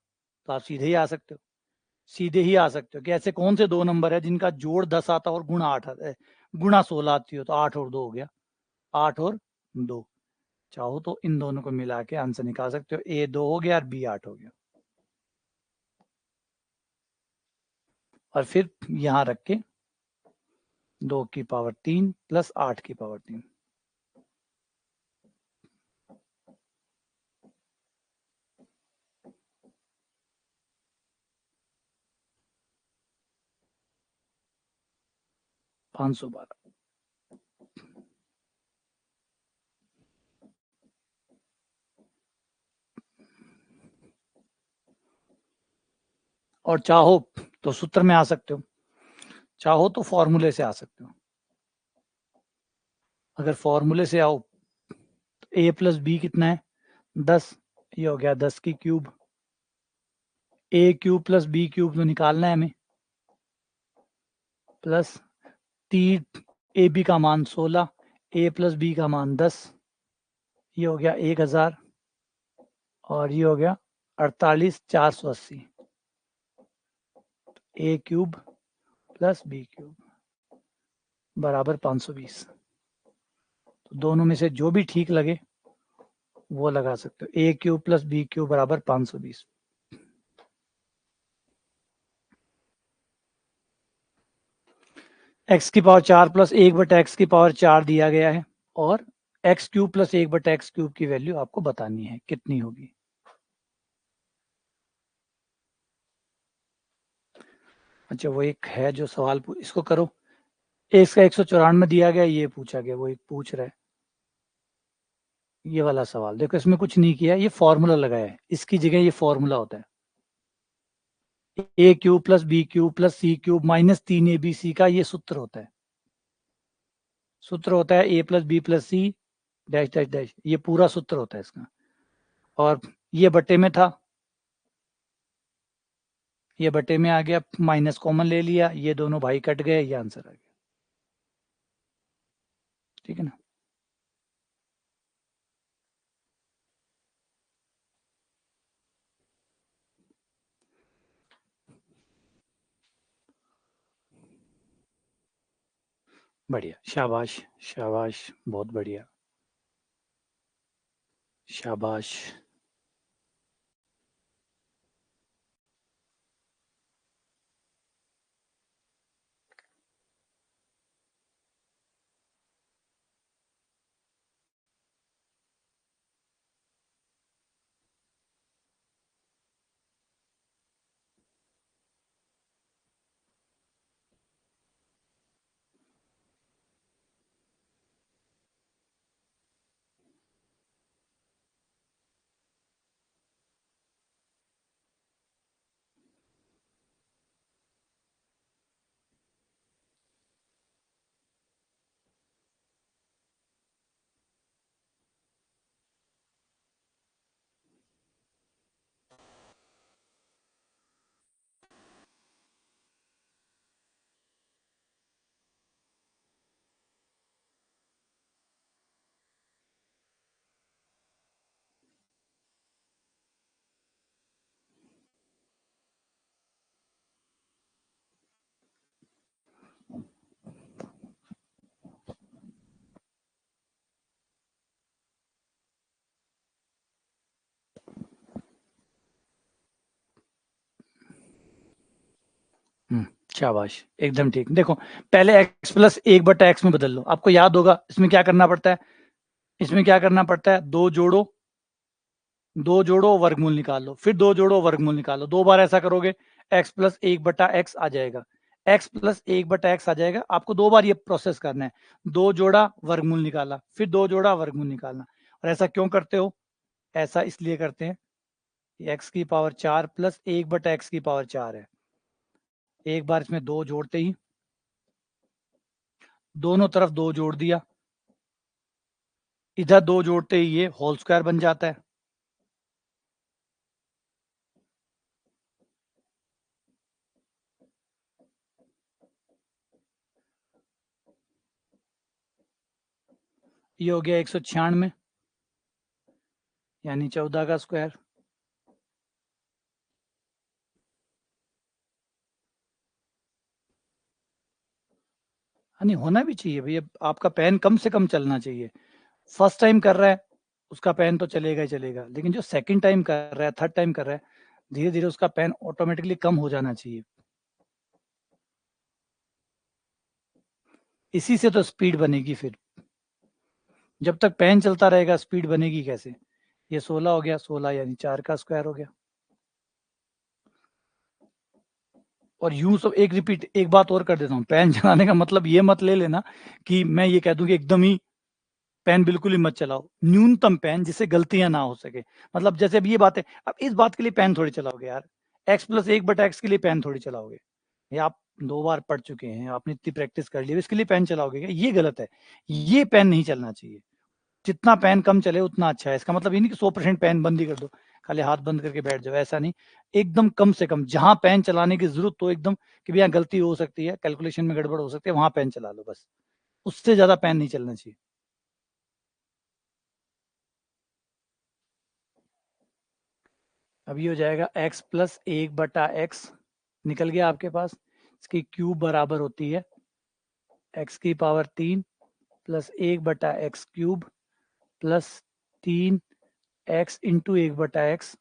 तो आप सीधे ही आ सकते हो, सीधे ही आ सकते हो कि ऐसे कौन से 2 नंबर है जिनका जोड़ 10 आता और गुणा 8 आता है, गुणा 16 आती हो, तो 8 और 2 हो गया, 8 और 2। चाहो तो इन दोनों को मिला के आंसर निकाल सकते हो, ए 2 हो गया और बी 8 हो गया। और फिर यहां रख के 2 की पावर 3 प्लस 8 की पावर 3, ₹512। और चाहो तो सूत्र में आ सकते हो, चाहो तो फॉर्मूले से आ सकते हो। अगर फॉर्मूले से आओ तो ए प्लस बी कितना है 10, ये हो गया 10 की क्यूब, ए क्यूब प्लस बी क्यूब तो निकालना है हमें, प्लस 3 ए बी का मान 16, ए प्लस बी का मान 10, ये हो गया 1000, और ये हो गया 48,480, ए क्यूब प्लस बी क्यूब बराबर 520। तो दोनों में से जो भी ठीक लगे वो लगा सकते हो, ए क्यूब प्लस बी क्यूब बराबर 520। एक्स की पावर 4 प्लस 1/x की पावर 4 दिया गया है, और x cube plus 1/x cube की वैल्यू आपको बतानी है कितनी होगी। अच्छा, वो एक है जो सवाल इसको करो, एक्स का 194 दिया गया, ये पूछा गया, वो एक पूछ रहा है ये वाला सवाल। देखो इसमें कुछ नहीं किया, ये फॉर्मूला लगाया है, इसकी जगह ये फॉर्मूला होता है A cube plus B cube plus C cube minus 3abc का ये सूत्र होता है, सूत्र होता है A plus B plus C dash dash dash, ये पूरा सूत्र होता है इसका। और ये बट्टे में था, ये बट्टे में आ गया, माइनस कॉमन ले लिया, ये दोनों भाई कट गए, ये आंसर आ गया। ठीक है ना। बढ़िया, शाबाश शाबाश, बहुत बढ़िया, शाबाश। शाबाश, एकदम ठीक। देखो पहले x प्लस 1/x में बदल लो, आपको याद होगा इसमें क्या करना पड़ता है, इसमें क्या करना पड़ता है, दो जोड़ो वर्गमूल निकाल लो, फिर दो जोड़ो वर्गमूल निकालो, 2 बार ऐसा करोगे x प्लस 1/x आ जाएगा, x प्लस 1/x आ जाएगा। आपको 2 बार ये प्रोसेस करना है, 2 जोड़ा वर्गमूल निकाला, फिर 2 जोड़ा वर्गमूल निकालना। और ऐसा क्यों करते हो, ऐसा इसलिए करते हैं कि x की पावर 4 प्लस 1/x की पावर 4 है, एक बार इसमें 2 जोड़ते ही दोनों तरफ 2 जोड़ दिया, इधर 2 जोड़ते ही ये होल स्क्वायर बन जाता है। ये हो गया 196 यानी 14 का स्क्वायर। नहीं होना भी चाहिए भैया, आपका पेन कम से कम चलना चाहिए। फर्स्ट टाइम कर रहा है उसका पेन तो चलेगा ही चलेगा, लेकिन जो सेकंड टाइम कर रहा है, थर्ड टाइम कर रहा है, धीरे धीरे उसका पेन ऑटोमेटिकली कम हो जाना चाहिए। इसी से तो स्पीड बनेगी फिर। जब तक पेन चलता रहेगा स्पीड बनेगी कैसे? ये 16 हो गया, 16 यानी 4 का स्क्वायर हो गया। और यूं सब एक रिपीट, एक बात और कर देता हूँ, पेन चलाने का मतलब ये मत ले लेना कि मैं ये कह दूं कि एकदम ही पेन बिल्कुल ही मत चलाओ। न्यूनतम पेन जिससे गलतियां ना हो सके। मतलब जैसे अब ये बात है, अब इस बात के लिए पेन थोड़ी चलाओगे यार, x+1/x के लिए पेन थोड़ी चलाओगे। ये आप 2 बार पढ़ चुके हैं, आपने इतनी प्रैक्टिस कर ली, इसके लिए पेन चलाओगे क्या? ये गलत है। ये पेन नहीं चलना चाहिए। जितना पेन कम चले उतना अच्छा है। इसका मतलब ये नहीं कि 100% पेन बंद ही कर दो, खाली हाथ बंद करके बैठ जाओ, ऐसा नहीं। एकदम कम से कम जहां पेन चलाने की जरूरत हो, एकदम कि भैया गलती हो सकती है, कैलकुलेशन में गड़बड़ हो सकती है, वहां पेन चला लो बस। उससे ज्यादा पेन नहीं चलना चाहिए। अभी हो जाएगा x+1/x, निकल गया आपके पास। इसकी क्यूब बराबर होती है x³ 3 +1/x³ +3x×1/x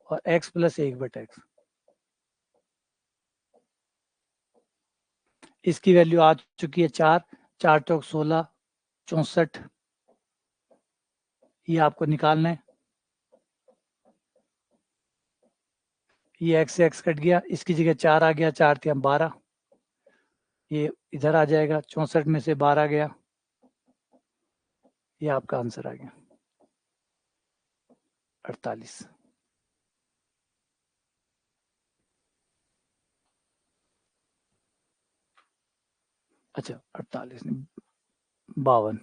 और x+1/x। इसकी वैल्यू आ चुकी है 4, 4 चौक 16, 64। ये आपको निकालना है। ये x से x कट गया, इसकी जगह 4 आ गया, 4 × 12। ये इधर आ जाएगा, 64 में से 12 गया, ये आपका आंसर आ गया 48। अच्छा 48 नहीं, 52।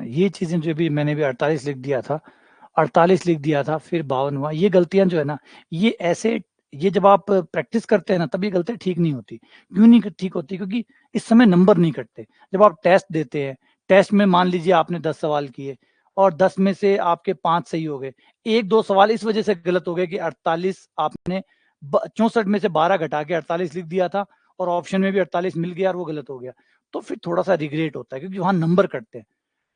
ये चीजें जो भी मैंने भी 48 लिख दिया था, 48 लिख दिया था, फिर 52 हुआ, ये गलतियां जो है ना, ये ऐसे, ये जब आप प्रैक्टिस करते हैं ना तब ये गलतियां ठीक नहीं होती। क्यों नहीं ठीक होती? क्योंकि इस समय नंबर नहीं कटते। जब आप टेस्ट देते हैं, टेस्ट में मान लीजिए आपने 10 सवाल किए और 10 में से आपके 5 सही हो गए, 1-2 सवाल इस वजह से गलत हो गए कि 48 आपने 64 में से 12 घटा के 48 लिख दिया था और ऑप्शन में भी 48 मिल गया और वो गलत हो गया। तो फिर थोड़ा सा रिग्रेट होता है, क्योंकि वहां नंबर कटते हैं।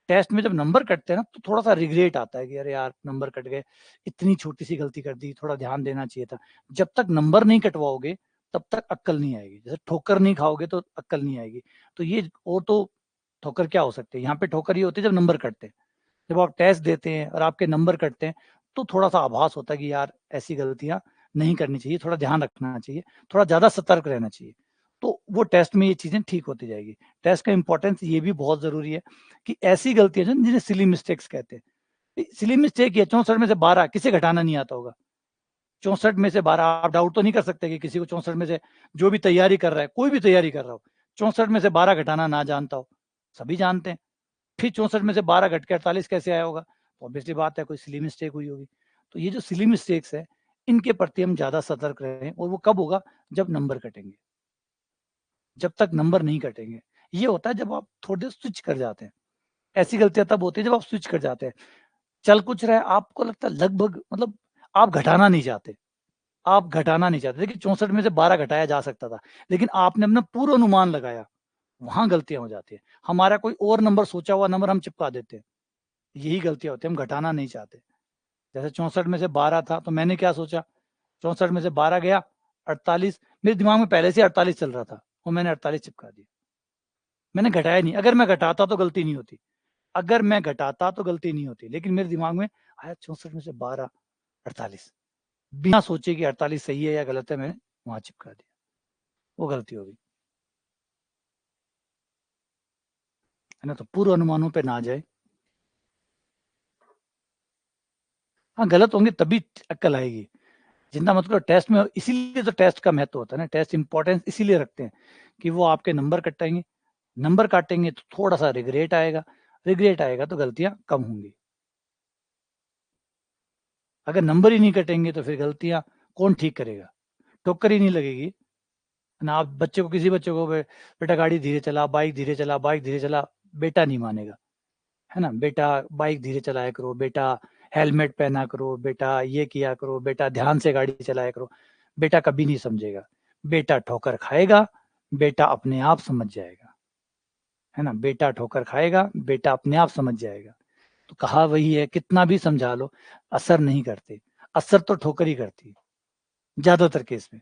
टेस्ट में जब नंबर कटते हैं ना तो थोड़ा सा रिग्रेट आता है कि अरे यार नंबर कट गए, इतनी छोटी सी गलती कर दी, थोड़ा ध्यान देना चाहिए था। जब तक नंबर नहीं कटवाओगे तब तक अक्कल नहीं आएगी। जैसे ठोकर नहीं खाओगे तो अक्कल नहीं आएगी। तो ये और तो ठोकर क्या हो सकते हैं? यहाँ पे ठोकर ये होती है जब नंबर कटते हैं। जब आप टेस्ट देते हैं और आपके नंबर कटते हैं तो थोड़ा सा आभास होता है कि यार ऐसी गलतियां नहीं करनी चाहिए, थोड़ा ध्यान रखना चाहिए, थोड़ा ज्यादा सतर्क रहना चाहिए। तो वो टेस्ट में ये चीजें ठीक होती जाएगी। टेस्ट का इंपॉर्टेंस ये भी बहुत जरूरी है कि ऐसी गलतियां जिन्हें सिली मिस्टेक्स कहते हैं। सिली मिस्टेक ये 64 में से 12 किसे घटाना नहीं आता होगा? 64 में से 12, आप डाउट तो नहीं कर सकते कि किसी को 64 में से, जो भी तैयारी कर रहा है, कोई भी तैयारी कर रहा हो, 64 में से 12 घटाना ना जानता हो? सभी जानते हैं। फिर 64 में से 12 घट के 48 कैसे आया होगा? ऑब्वियसली बात है, कोई सिली मिस्टेक हुई होगी। तो ये जो सिली मिस्टेक्स है, इनके प्रति हम ज्यादा सतर्क रहें। और वो कब होगा? जब नंबर कटेंगे। जब तक नंबर नहीं कटेंगे, ये होता है जब आप थोड़ी देर स्विच कर जाते हैं। ऐसी गलतियां तब होती है जब आप स्विच कर जाते हैं। चल कुछ रहा है, आपको लगता है लगभग, मतलब आप घटाना नहीं चाहते, आप घटाना नहीं चाहते। देखिए 64 में से 12 घटाया जा सकता था, लेकिन आपने अपना पूरा अनुमान लगाया, वहां गलतियां हो जाती है। हमारा कोई और नंबर, सोचा हुआ नंबर हम चिपका देते हैं। यही गलतियां होती है, हम घटाना नहीं चाहते। जैसे 64 में से 12 था तो मैंने क्या सोचा, 64 में से 12 गया 48, मेरे दिमाग में पहले से 48 चल रहा था और मैंने 48 चिपका दिया। मैंने घटाया नहीं। अगर मैं घटाता तो गलती नहीं होती, अगर मैं घटाता तो गलती नहीं होती, लेकिन मेरे दिमाग में आया 64 में से 12 48, बिना सोचे कि 48 सही है या गलत है, मैंने वहां चिपका दिया, वो गलती हो गई। है ना? तो पूर्व अनुमानों पे ना जाए। हाँ, गलत होंगे तभी अक्ल आएगी। जितना मतलब टेस्ट में, इसीलिए तो टेस्ट का महत्व होता है ना, टेस्ट इंपॉर्टेंस इसीलिए रखते हैं कि वो आपके नंबर कटाएंगे, नंबर काटेंगे तो थोड़ा सा रिग्रेट आएगा, रिग्रेट आएगा तो गलतियां कम होंगी। अगर नंबर ही नहीं कटेंगे तो फिर गलतियां कौन ठीक करेगा, ठोकर ही नहीं लगेगी ना। आप बच्चे को, किसी बच्चे को बेटा गाड़ी धीरे चला, बाइक धीरे चला, बाइक धीरे चला, बेटा नहीं मानेगा, है ना। बेटा बाइक धीरे चलाया करो, बेटा हेलमेट पहना करो, बेटा ये किया करो, बेटा ध्यान से गाड़ी चलाया करो, बेटा कभी नहीं समझेगा। बेटा ठोकर खाएगा, बेटा अपने आप समझ जाएगा, है ना। बेटा ठोकर खाएगा, बेटा अपने आप समझ जाएगा। तो कहा वही है, कितना भी समझा लो असर नहीं करते, असर तो ठोकर ही करती है ज्यादातर केस में।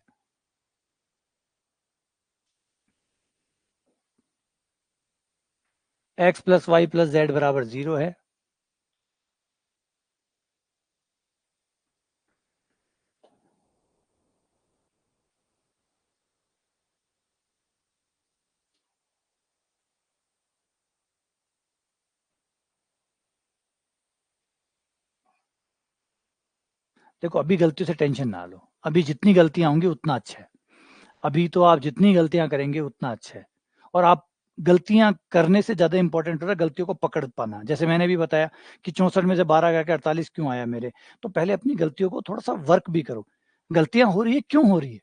X plus y plus z बराबर 0 है। देखो अभी गलतियों से टेंशन ना लो, अभी जितनी गलतियां होंगी उतना अच्छा है। अभी तो आप जितनी गलतियां करेंगे उतना अच्छा है। और आप गलतियां करने से ज्यादा इंपॉर्टेंट हो रहा है गलतियों को पकड़ पाना। जैसे मैंने भी बताया कि 64 में से 12 गया के 48 क्यों आया मेरे, तो पहले अपनी गलतियों को थोड़ा सा वर्क भी करो। गलतियां हो रही है, क्यों हो रही है,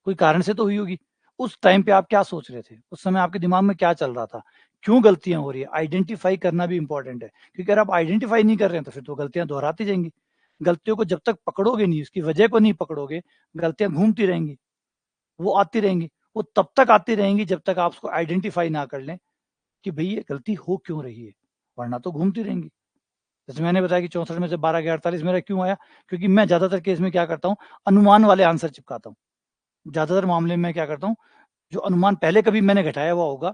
कोई कारण से तो हुई होगी। उस टाइम पे आप क्या सोच रहे थे, उस समय आपके दिमाग में क्या चल रहा था, क्यों गलतियां हो रही है, आइडेंटिफाई करना भी इंपॉर्टेंट है। क्योंकि अगर आप आइडेंटिफाई नहीं कर रहे हैं तो फिर तो गलतियां दोहराती जाएंगी। गलतियों को जब तक पकड़ोगे नहीं, उसकी वजह को नहीं पकड़ोगे, गलतियां घूमती रहेंगी, वो आती रहेंगी। वो तब तक आती रहेंगी जब तक आप उसको आइडेंटिफाई ना कर लें कि भाई ये गलती हो क्यों रही है, वरना तो घूमती रहेंगी। जैसे मैंने बताया कि 64 में से 12 गया 48 मेरा क्यों आया, क्योंकि मैं ज्यादातर केस में क्या करता हूँ, अनुमान वाले आंसर चिपकाता हूँ। ज्यादातर मामले में मैं क्या करता हूँ, जो अनुमान पहले कभी मैंने घटाया हुआ होगा,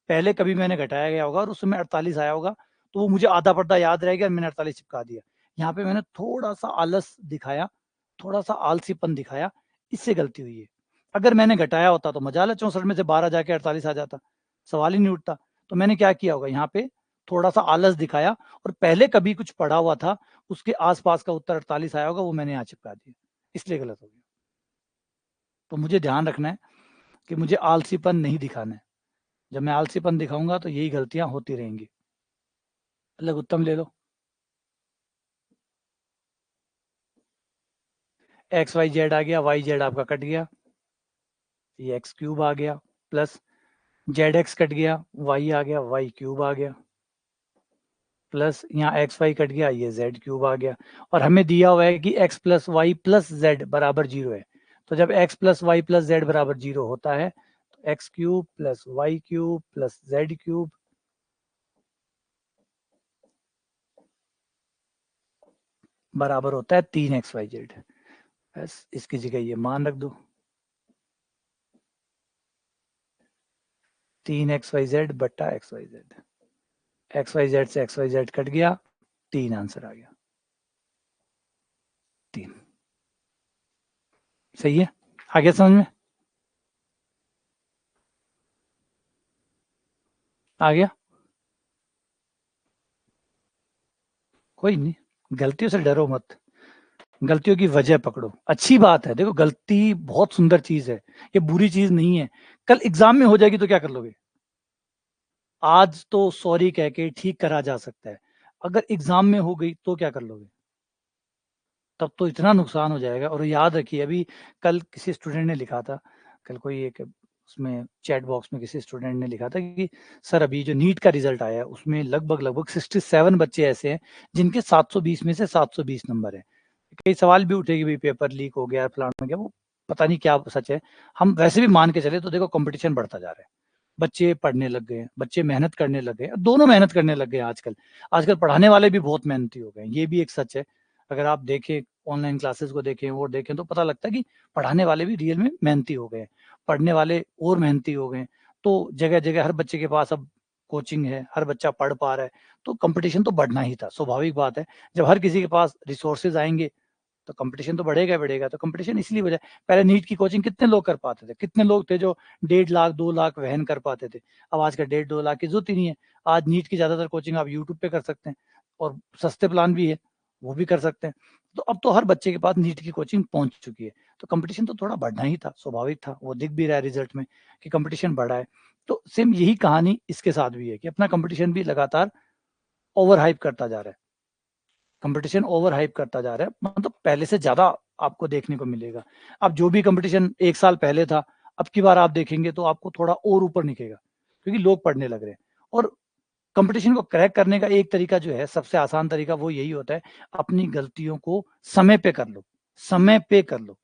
पहले कभी मैंने घटाया गया होगा और उस समय 48 आया होगा, तो वो मुझे आधा पड़ता याद रह गया, मैंने 48 चिपका दिया। यहाँ पे मैंने थोड़ा सा आलस दिखाया, थोड़ा सा आलसीपन दिखाया, इससे गलती हुई है। अगर मैंने घटाया होता तो मजा आला, 64 में से 12 जाके 48 आ जाता, सवाल ही नहीं उठता। तो मैंने क्या किया होगा, यहाँ पे थोड़ा सा आलस दिखाया और पहले कभी कुछ पढ़ा हुआ था, उसके आसपास का उत्तर 48 आया होगा, वो मैंने यहाँ चिपका दिया, इसलिए गलत हो गया। तो मुझे ध्यान रखना है कि मुझे आलसीपन नहीं दिखाना है। जब मैं आलसीपन दिखाऊंगा तो यही गलतियां होती रहेंगी। अलग उत्तम ले लो, एक्स वाई जेड आ गया, वाई जेड आपका कट गया, ये एक्स क्यूब आ गया, प्लस जेड एक्स कट गया, वाई आ गया, वाई क्यूब आ गया, प्लस यहाँ एक्स वाई कट गया, ये जेड क्यूब आ गया। और हमें दिया हुआ है कि x plus y plus z बराबर 0 है। तो जब x plus y plus z बराबर 0 होता है तो x cube plus y cube plus z cube बराबर होता है 3 XYZ। बस इसकी जगह ये मान रख दो, 3 XYZ बट्टा XYZ। XYZ से XYZ कट गया, 3 आंसर आ गया, 3। सही है, आ गया समझ में, आ गया। कोई नहीं, गलतियों से डरो मत, गलतियों की वजह पकड़ो, अच्छी बात है। देखो गलती बहुत सुंदर चीज है, ये बुरी चीज नहीं है। कल एग्जाम में हो जाएगी तो क्या कर लोगे, आज तो सॉरी कह के ठीक करा जा सकता है, अगर एग्जाम में हो गई तो क्या कर लोगे, तब तो इतना नुकसान हो जाएगा। और याद रखिए, अभी कल किसी स्टूडेंट ने लिखा था, कल कोई एक उसमें चैट बॉक्स में किसी स्टूडेंट ने लिखा था कि सर अभी जो नीट का रिजल्ट आया है उसमें लगभग लगभग 67 बच्चे ऐसे हैं जिनके 720 में से 720 नंबर है। कई सवाल भी उठे कि भाई पेपर लीक हो गया, फलाना हो गया, वो पता नहीं क्या सच है। हम वैसे भी मान के चले तो देखो कंपटीशन बढ़ता जा रहा है, बच्चे पढ़ने लग गए, बच्चे मेहनत करने लग गए, दोनों मेहनत करने लग गए आजकल। आजकल पढ़ाने वाले भी बहुत मेहनती हो गए, ये भी एक सच है। अगर आप देखें, ऑनलाइन क्लासेस को देखें, वो देखें, तो पता लगता है कि पढ़ाने वाले भी रियल में मेहनती हो गए, पढ़ने वाले और मेहनती हो गए। तो जगह जगह हर बच्चे के पास अब कोचिंग है, हर बच्चा पढ़ पा रहा है, तो कंपटीशन तो बढ़ना ही था, स्वाभाविक बात है। जब हर किसी के पास रिसोर्सेज आएंगे तो कंपटीशन तो बढ़ेगा बढ़ेगा। तो कंपटीशन इसलिए वजह, पहले नीट की कोचिंग कितने लोग कर पाते थे, कितने लोग थे जो 1.5 लाख 2 लाख वहन कर पाते थे। अब आज का 1.5 2 लाख की जरूरत ही नहीं है। आज नीट की ज्यादातर कोचिंग आप यूट्यूब पे कर सकते हैं, और सस्ते प्लान भी है, वो भी कर सकते हैं। तो अब तो हर बच्चे के पास नीट की कोचिंग पहुंच चुकी है, तो कंपटीशन तो थोड़ा बढ़ना ही था, स्वाभाविक था, वो दिख भी रहा है रिजल्ट में कि कंपटीशन बढ़ा है। तो सेम यही कहानी इसके साथ भी है कि अपना कंपटीशन भी लगातार ओवर हाइप करता जा रहा है, कंपटीशन ओवर हाइप करता जा रहा है, मतलब पहले से ज्यादा आपको देखने को मिलेगा। अब जो भी कंपटीशन एक साल पहले था, अब की बार आप देखेंगे तो आपको थोड़ा और ऊपर निकलेगा, क्योंकि लोग पढ़ने लग रहे हैं। और कंपटीशन को क्रैक करने का एक तरीका जो है, सबसे आसान तरीका, वो यही होता है, अपनी गलतियों को समय पे कर लो, समय पे कर लो।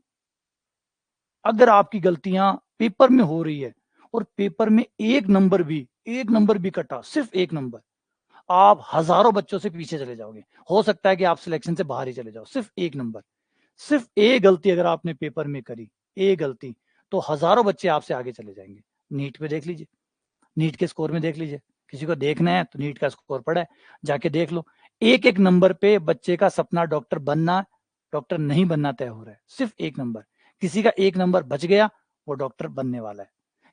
अगर आपकी गलतियां पेपर में हो रही है और पेपर में एक नंबर भी कटा, सिर्फ एक नंबर, आप हजारों बच्चों से पीछे चले जाओगे, हो सकता है कि आप सिलेक्शन से बाहर ही चले जाओ। सिर्फ एक नंबर, सिर्फ एक गलती अगर आपने पेपर में करी, एक गलती, तो हजारों बच्चे आपसे आगे चले जाएंगे। नीट पे देख लीजिए, नीट के स्कोर में देख लीजिए, किसी को देखना है तो नीट का स्कोर पड़ा है, जाके देख लो। एक एक नंबर पे बच्चे का सपना डॉक्टर बनना, डॉक्टर नहीं बनना तय हो रहा है, सिर्फ एक नंबर। किसी का एक नंबर बच गया, वो डॉक्टर बनने वाला है।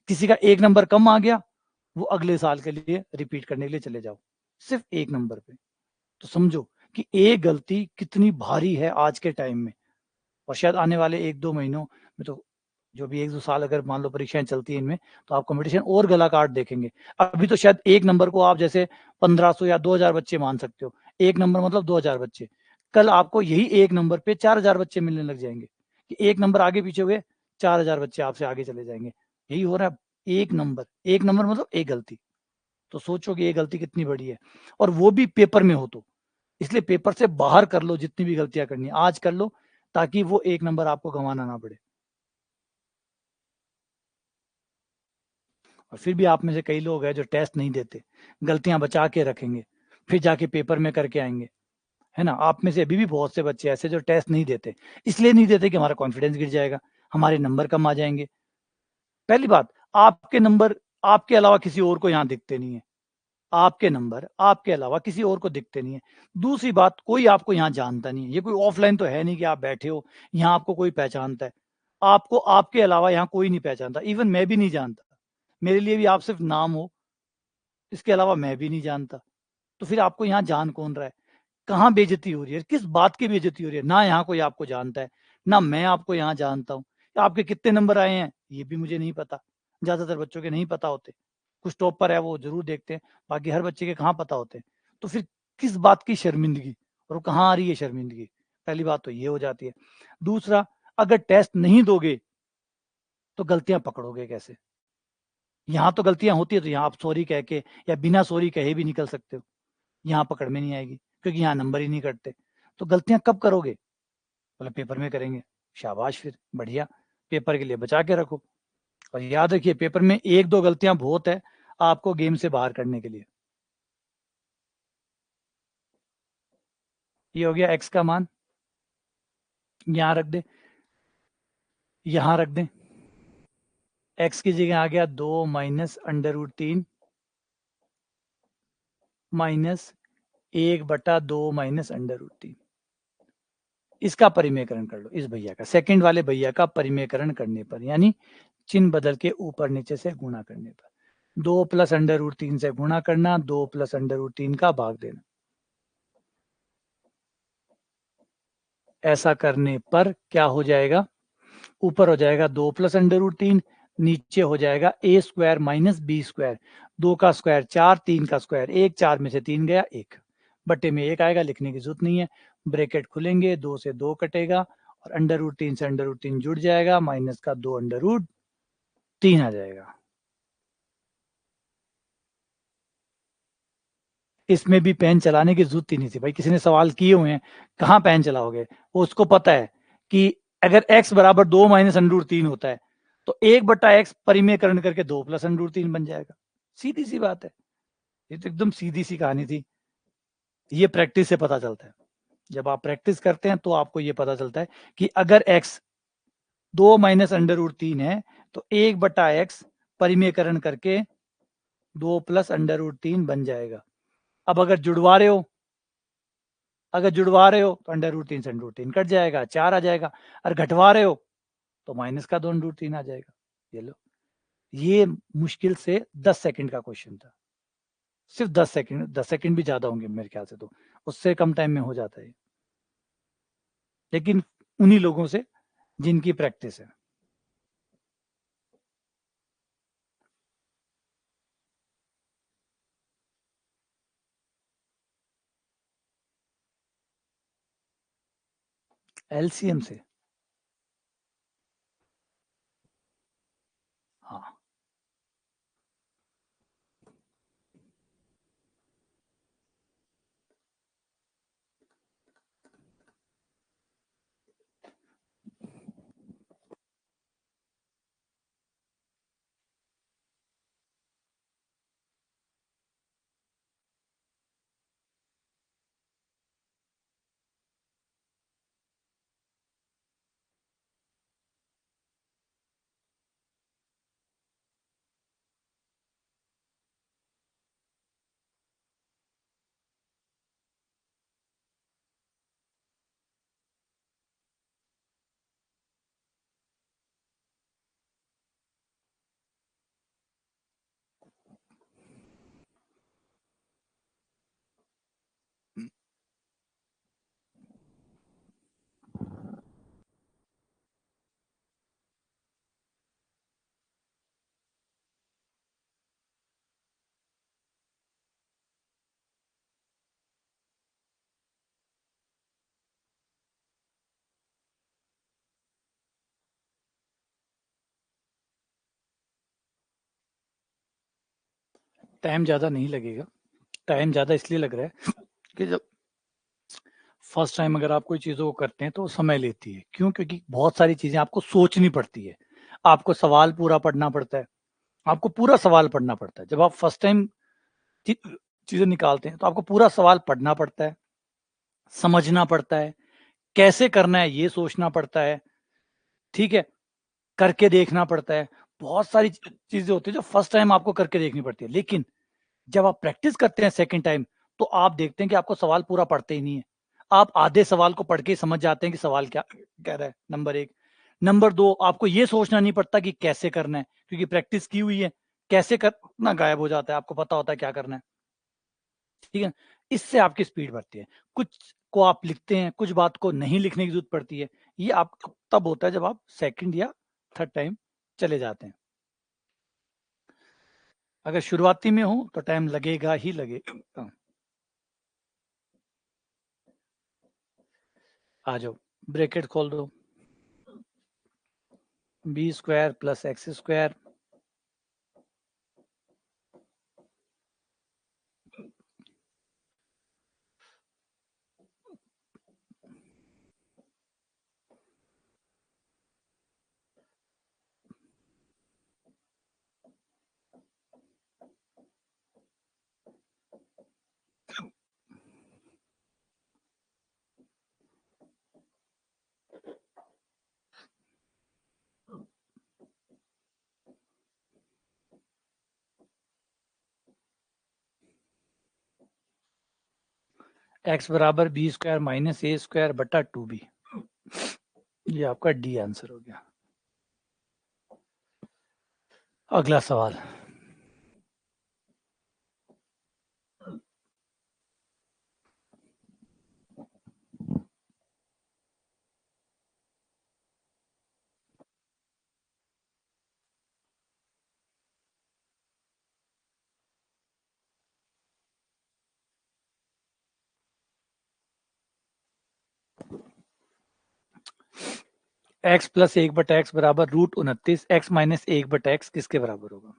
किसी का एक नंबर कम आ गया, वो अगले साल के लिए रिपीट करने के लिए चले जाओ, सिर्फ एक नंबर पे। तो समझो कि एक गलती कितनी भारी है आज के टाइम में। और शायद आने वाले 1-2 महीनों में तो, जो भी 1-2 साल अगर मान लो परीक्षाएं चलती है इनमें, तो आप कंपटीशन और गला काट देखेंगे। अभी तो शायद एक नंबर को आप जैसे 1500 या 2000 बच्चे मान सकते हो, एक नंबर मतलब 2000 बच्चे। कल आपको यही एक नंबर पे 4000 बच्चे मिलने लग जाएंगे, कि एक नंबर आगे पीछे हुए 4000 बच्चे आपसे आगे चले जाएंगे। यही हो रहा है। एक नंबर मतलब एक गलती। तो सोचो कि ये गलती कितनी बड़ी है, और वो भी पेपर में हो तो। इसलिए पेपर से बाहर कर लो, जितनी भी गलतियां करनी है आज कर लो, ताकि वो एक नंबर आपको गंवाना ना पड़े। और फिर भी आप में से कई लोग हैं जो टेस्ट नहीं देते, गलतियां बचा के रखेंगे, फिर जाके पेपर में करके आएंगे, है ना। आप में से अभी भी बहुत से बच्चे ऐसे जो टेस्ट नहीं देते, इसलिए नहीं देते कि हमारा कॉन्फिडेंस गिर जाएगा, हमारे नंबर कम आ जाएंगे। पहली बात, आपके नंबर आपके अलावा किसी और को यहाँ दिखते नहीं है, आपके नंबर आपके अलावा किसी और को दिखते नहीं है। दूसरी बात, कोई आपको यहाँ जानता नहीं है, ये कोई ऑफलाइन तो है नहीं कि आप बैठे हो यहाँ आपको कोई पहचानता है। आपको आपके अलावा यहाँ कोई नहीं पहचानता, इवन मैं भी नहीं जानता। मेरे लिए भी आप सिर्फ नाम हो, इसके अलावा मैं भी नहीं जानता। तो फिर आपको यहाँ जान कौन रहा है, कहाँ बेइज्जती हो रही है, किस बात की बेइज्जती हो रही है। ना यहाँ कोई आपको जानता है, ना मैं आपको यहाँ जानता हूँ। आपके कितने नंबर आए हैं ये भी मुझे नहीं पता, ज्यादातर बच्चों के नहीं पता होते। कुछ टॉपर है वो जरूर देखते हैं, बाकी हर बच्चे के कहाँ पता होते हैं। तो फिर किस बात की शर्मिंदगी, और कहाँ आ रही है शर्मिंदगी। पहली बात तो ये हो जाती है। दूसरा, अगर टेस्ट नहीं दोगे तो गलतियां पकड़ोगे कैसे। यहाँ तो गलतियां होती है तो यहाँ आप सॉरी कह के या बिना सॉरी कहे भी निकल सकते हो, यहाँ पकड़ में नहीं आएगी, क्योंकि यहाँ नंबर ही नहीं कटते। तो गलतियां कब करोगे, बोले पेपर में करेंगे। शाबाश, फिर बढ़िया, पेपर के लिए बचा के रखो। और याद रखिए, पेपर में एक दो गलतियां बहुत है आपको गेम से बाहर करने के लिए। ये हो गया एक्स का मान, यहाँ रख दे, यहाँ रख दे। एक्स की जगह आ गया 2 - √3 माइनस 1/2 -√3। इसका परिमेयकरण कर लो, इस भैया का, सेकंड वाले भैया का परिमेयकरण करने पर, यानी चिन्ह बदल के ऊपर नीचे से गुणा करने पर। 2 + √3 से गुणा करना, 2 + √3 का भाग देना। ऐसा करने पर क्या हो जाएगा, ऊपर हो जाएगा 2 + √3, नीचे हो जाएगा a² - b²। 2 का स्क्वायर 4, 3 का स्क्वायर 1, 4 में से 3 गया 1, बट्टे में 1 आएगा, लिखने की जरूरत नहीं है। ब्रैकेट खुलेंगे, 2 से 2 कटेगा, और √3 से √3 जुड़ जाएगा, माइनस का 2 √3 आ जाएगा। इसमें भी पेन चलाने की जरूरत ही नहीं थी भाई, किसी ने सवाल किए हुए हैं, कहाँ पेन चलाओगे। वो उसको पता है कि अगर x बराबर 2 - √3 होता है, तो 1/x परिमेयकरण करके 2 + √3 बन जाएगा। सीधी सी बात है, ये तो एकदम सीधी सी कहानी थी। ये प्रैक्टिस से पता चलता है, जब आप प्रैक्टिस करते हैं तो आपको ये पता चलता है कि अगर x 2 - √3 है, तो 1/x परिमेयकरण करके 2 + √3 बन जाएगा। अब अगर जुड़वा रहे हो, तो √3 से √3 कट जाएगा, 4 आ जाएगा। और घटवा रहे हो तो माइनस का 2 √3 आ जाएगा। ये लो, ये मुश्किल से 10 सेकंड का क्वेश्चन था, सिर्फ 10 सेकंड, 10 सेकंड भी ज्यादा होंगे मेरे ख्याल से, तो उससे कम टाइम में हो जाता है। लेकिन उन्हीं लोगों से जिनकी प्रैक्टिस है। एलसीएम से? हाँ, टाइम ज़्यादा नहीं लगेगा। टाइम ज़्यादा इसलिए लग रहा है कि जब फर्स्ट टाइम अगर आप कोई चीज़ों को करते हैं तो समय लेती है। क्यों? क्योंकि बहुत सारी चीज़ें आपको सोचनी पड़ती है। आपको सवाल पूरा पढ़ना पड़ता है। आपको पूरा सवाल पढ़ना पड़ता है। जब आप फर्स्ट टाइम ची चीज़ें निकालते हैं तो आपको पूरा सवाल पढ़ना पड़ता है, समझना पड़ता है, कैसे करना है ये सोचना पड़ता है, ठीक है? करके देखना पड़ता है। बहुत सारी चीज़ें होती हैं जो फर्स्ट टाइम आपको करके देखनी पड़ती है। लेकिन जब आप प्रैक्टिस करते हैं सेकंड टाइम, तो आप देखते हैं कि आपको सवाल पूरा पढ़ते ही नहीं है। आप आधे सवाल को पढ़ के ही समझ जाते हैं कि सवाल क्या कह रहा है, नंबर 1। नंबर 2, आपको ये सोचना नहीं पड़ता कि कैसे करना है, क्योंकि प्रैक्टिस की हुई है। कैसे करना गायब हो जाता है, आपको पता होता है क्या करना है। ठीक है? इससे आपकी स्पीड बढ़ती है। कुछ को आप लिखते हैं, कुछ बात को नहीं लिखने की ज़रूरत पड़ती है। ये आप तब होता है जब आप सेकंड या थर्ड टाइम चले जाते हैं। अगर शुरुआती में हो तो टाइम लगेगा ही लगेगा। आ जाओ, ब्रैकेट खोल दो। B square plus x square x बराबर b square minus a square बटा 2b। ये आपका डी आंसर हो गया। अगला सवाल। एक्स प्लस 1/x बराबर √29, एक्स माइनस 1/x किसके बराबर होगा?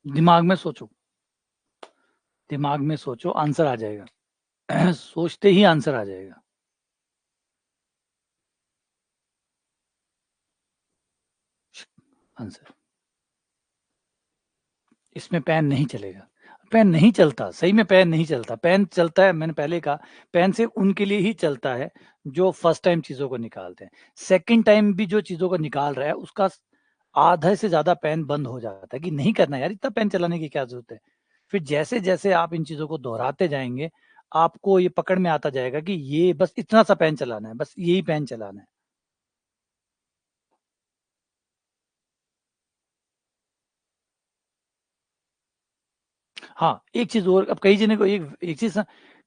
दिमाग में सोचो, दिमाग में सोचो, आंसर आ जाएगा। सोचते ही आंसर आ जाएगा। आंसर इसमें पेन नहीं चलेगा। पेन नहीं चलता, सही में पेन नहीं चलता। पेन चलता है, मैंने पहले कहा, पेन सिर्फ उनके लिए ही चलता है जो फर्स्ट टाइम चीज़ों को निकालते हैं। सेकंड टाइम भी जो चीज़ों को निकाल रहा है उसका आधे से ज़्यादा पेन बंद हो जाता है कि नहीं करना यार, इतना पेन चलाने की क्या ज़रूरत है। फिर जैसे जैसे आप इन चीजों को दोहराते जाएंगे, आपको ये पकड़ में आता जाएगा कि ये बस इतना सा पेन चलाना है, बस यही पेन चलाना है। हाँ, एक चीज और, अब कई जने को एक चीज,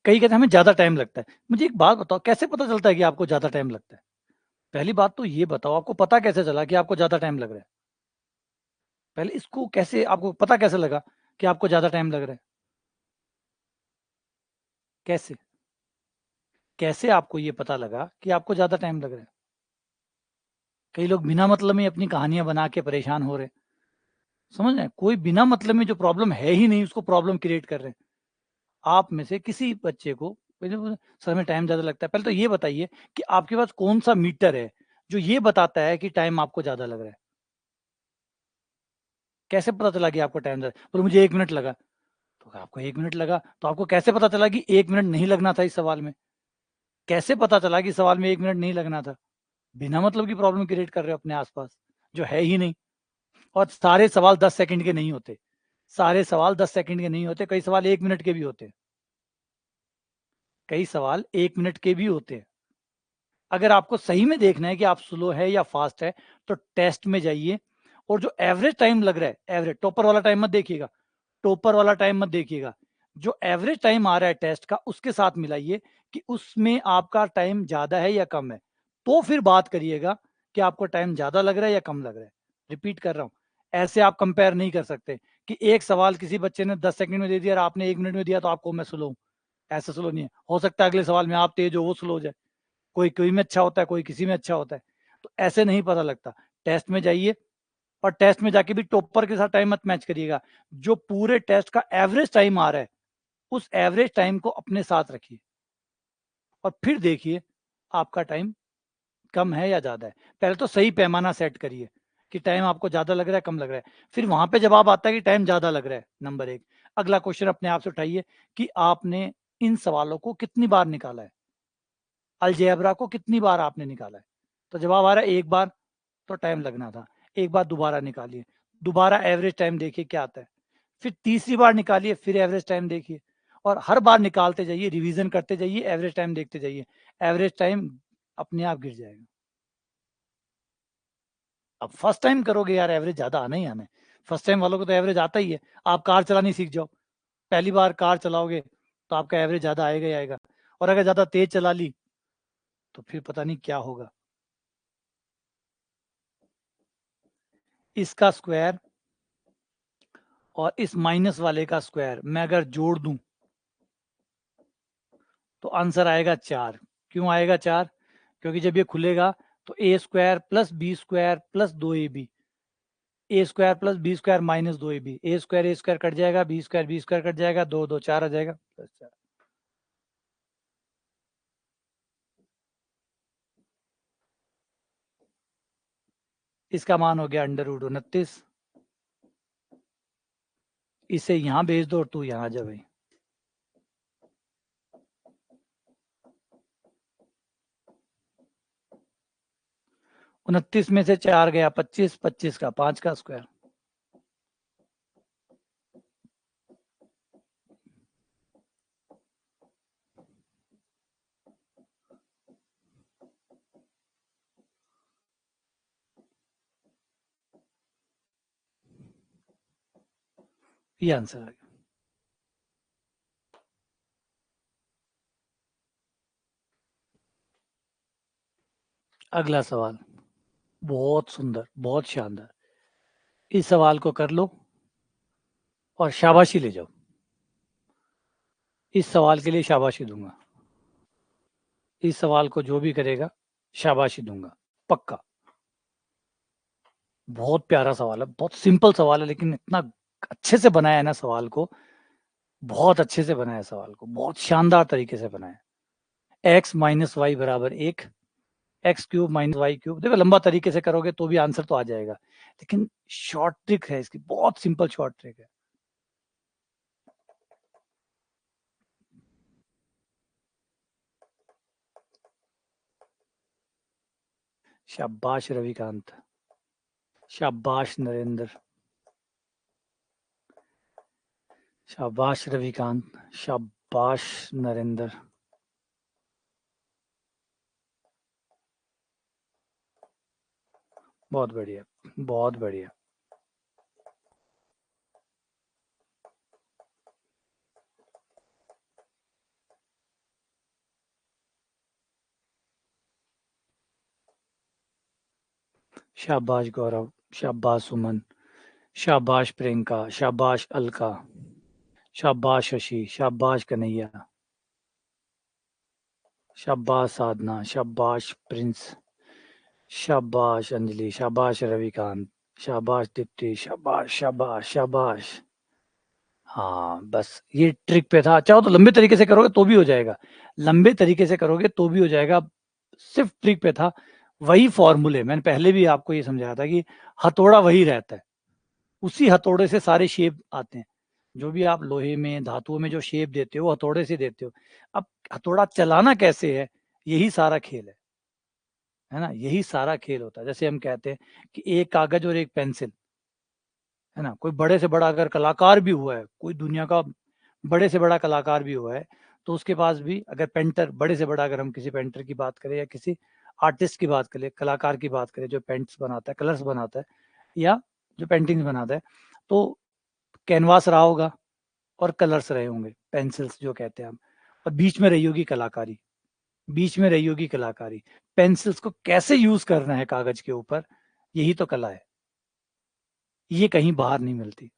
कई कहते हैं हमें ज्यादा टाइम लगता है। मुझे एक बात बताओ, कैसे पता चलता है कि आपको ज्यादा टाइम लगता है? पहली बात तो ये बताओ, आपको पता कैसे चला कि आपको ज्यादा टाइम लग रहा है? पहले इसको कैसे, आपको पता कैसे लगा कि आपको ज्यादा टाइम लग रहा है? कैसे? कैसे आपको ये पता लगा कि आपको ज्यादा टाइम लग रहा है? कई लोग बिना मतलब में अपनी कहानियां बना के परेशान हो रहे हैं। समझ रहे हैं? कोई बिना मतलब में जो प्रॉब्लम है ही नहीं, उसको प्रॉब्लम क्रिएट कर रहे हैं। आप में से किसी बच्चे को पहले सर में टाइम ज्यादा लगता है, पहले तो ये बताइए कि आपके पास कौन सा मीटर है जो ये बताता है कि टाइम आपको ज्यादा लग रहा है? कैसे पता चला कि आपको टाइम ज्यादा, बोले मुझे 1 मिनट लगा। तो आपको 1 मिनट लगा, तो आपको कैसे पता चला कि 1 मिनट नहीं लगना था इस सवाल में? कैसे पता चला कि सवाल में 1 मिनट नहीं लगना था? बिना मतलब की प्रॉब्लम क्रिएट कर रहे हो अपने आसपास, जो है ही नहीं। और सारे सवाल 10 सेकंड के नहीं होते। सारे सवाल 10 सेकंड के नहीं होते, कई सवाल 1 मिनट के भी होते हैं। कई सवाल 1 मिनट के भी होते हैं। अगर आपको सही में देखना है कि आप स्लो है या फास्ट है, तो टेस्ट में जाइए, और जो एवरेज टाइम लग रहा है, एवरेज, टॉपर वाला टाइम मत देखिएगा। टॉपर वाला टाइम मत देखिएगा। जो एवरेज टाइम आ रहा है टेस्ट का, उसके साथ मिलाइए कि उसमें आपका टाइम ज्यादा है या कम है। तो फिर बात करिएगा कि आपको टाइम ज्यादा लग रहा है या कम लग रहा है। रिपीट कर रहा हूं, ऐसे आप कंपेयर नहीं कर सकते कि एक सवाल किसी बच्चे ने 10 सेकंड में दे दिया और आपने 1 मिनट में दिया, तो आपको मैं स्लो हूं। ऐसा स्लो नहीं है, हो सकता है अगले सवाल में आप तेज हो, वो स्लो हो जाए। कोई कोई में अच्छा होता है, कोई किसी में अच्छा होता है। तो ऐसे नहीं पता लगता। टेस्ट में जाइए, और टेस्ट में जाके भी टॉपर के साथ टाइम मत मैच करिएगा। जो पूरे टेस्ट का एवरेज टाइम आ रहा है, उस एवरेज टाइम को अपने साथ रखिए, और फिर देखिए आपका टाइम कम है या ज्यादा है। पहले तो सही पैमाना सेट करिए कि टाइम आपको ज्यादा लग रहा है, कम लग रहा है। फिर वहां पे जवाब आता है कि टाइम ज्यादा लग रहा है, नंबर 1, अगला क्वेश्चन अपने आप से उठाइए कि आपने इन सवालों को कितनी बार निकाला है, अलजेब्रा को कितनी बार आपने निकाला है। तो जवाब आ रहा है 1 बार, तो टाइम लगना था। एक बार दोबारा निकालिए, दोबारा एवरेज टाइम देखिए क्या आता है। फिर तीसरी बार निकालिए, फिर एवरेज टाइम देखिए, और हर बार निकालते जाइए, रिवीजन करते जाइए, एवरेज टाइम देखते जाइए। एवरेज टाइम अपने आप गिर जाएगा। अब फर्स्ट टाइम करोगे यार, एवरेज ज्यादा आना ही आना है। फर्स्ट टाइम वालों को तो एवरेज आता ही है। आप कार चलानी सीख जाओ, पहली बार कार चलाओगे तो आपका एवरेज ज्यादा आएगा ही आएगा। और अगर ज्यादा तेज चला ली, तो फिर पता नहीं क्या होगा। इसका स्क्वायर और इस माइनस वाले का स्क्वायर मैं अगर जोड़ दूं, तो आंसर आएगा 4। क्यों आएगा 4? क्योंकि जब ये खुलेगा, तो A square plus B square plus 2ab, A square plus B square minus 2ab, A square cut जाएगा, बी स्क्वायर कट जाएगा, 2 2 4 आ जाएगा, प्लस 4। इसका मान हो गया √29। इसे यहां भेज दो और तू यहां आ जा भाई। 29 में से 4 गया 25, 25 का 5 का स्क्वायर। ये आंसर आ गया। अगला सवाल, बहुत सुंदर, बहुत शानदार। इस सवाल को कर लो और शाबाशी ले जाओ। इस सवाल के लिए शाबाशी दूंगा। इस सवाल को जो भी करेगा, शाबाशी दूंगा, पक्का। बहुत प्यारा सवाल है, बहुत सिंपल सवाल है, लेकिन इतना अच्छे से बनाया है ना सवाल को। बहुत अच्छे से बनाया सवाल को, बहुत शानदार तरीके से बनाया। एक्स माइनस वाई बराबर 1, x cube minus y cube. देखो लंबा तरीके से करोगे तो भी आंसर तो आ जाएगा, लेकिन शॉर्ट ट्रिक है इसकी, बहुत सिंपल शॉर्ट ट्रिक है। शाबाश रविकांत, शाबाश नरेंद्र, शाबाश रविकांत, शाबाश नरेंद्र। बहुत बढ़िया, बहुत बढ़िया। शाबाश गौरव, शाबाश सुमन, शाबाश प्रियंका, शाबाश अलका, शाबाश शशि, शाबाश कन्हैया, शाबाश साधना, शाबाश प्रिंस, शाबाश अंजलि, शाबाश रविकांत, शाबाश दीप्ति, शाबाश शाबाश शाबाश। हाँ बस ये ट्रिक पे था। चाहो तो लंबे तरीके से करोगे तो भी हो जाएगा, लंबे तरीके से करोगे तो भी हो जाएगा, सिर्फ ट्रिक पे था। वही फॉर्मूले मैंने पहले भी आपको ये समझाया था कि हथौड़ा वही रहता है, उसी हथौड़े से सारे शेप आते हैं। जो भी आप लोहे में, धातुओं में जो शेप देते हो हथौड़े से देते हो। अब हथौड़ा चलाना कैसे है, यही सारा खेल है ना, यही सारा खेल होता है। जैसे हम कहते हैं कि एक कागज और एक पेंसिल, है ना, कोई बड़े से बड़ा अगर कलाकार भी हुआ है, कोई दुनिया का बड़े से बड़ा कलाकार भी हुआ है, तो उसके पास भी अगर पेंटर, बड़े से बड़ा अगर हम किसी पेंटर की बात करें या किसी आर्टिस्ट की बात करें, कलाकार की बात करें जो पेंट्स बनाता है, कलर्स बनाता है या जो पेंटिंग्स बनाता है, तो कैनवास रहा होगा और कलर्स रहे होंगे, पेंसिल्स जो कहते हैं हम, और बीच में रही होगी कलाकारी, बीच में रही होगी कलाकारी। पेंसिल्स को कैसे यूज करना है कागज के ऊपर, यही तो कला है, ये कहीं बाहर नहीं मिलती।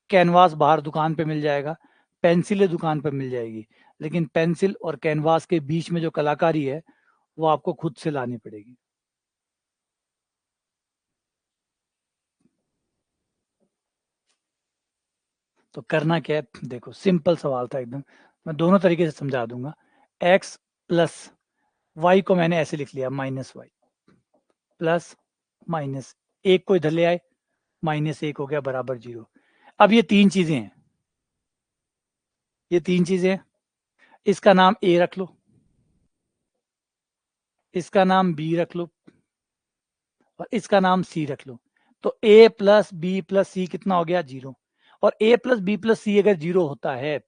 कैनवास बाहर दुकान पे मिल जाएगा, पेंसिलें दुकान पर मिल जाएगी, लेकिन पेंसिल और कैनवास के बीच में जो कलाकारी है वो आपको खुद से लानी पड़ेगी। तो करना क्या है, देखो सिंपल सवाल था एकदम, मैं दोनों तरीके से समझा दूंगा। x प्लस वाई को मैंने ऐसे लिख लिया, माइनस वाई प्लस माइनस, एक को इधर ले आए, माइनस एक हो गया बराबर 0। अब ये तीन चीजें हैं, ये तीन चीजें हैं, इसका नाम a रख लो, इसका नाम b रख लो और इसका नाम c रख लो। तो a प्लस बी प्लस सी कितना हो गया, 0। और a प्लस बी प्लस सी अगर 0 होता है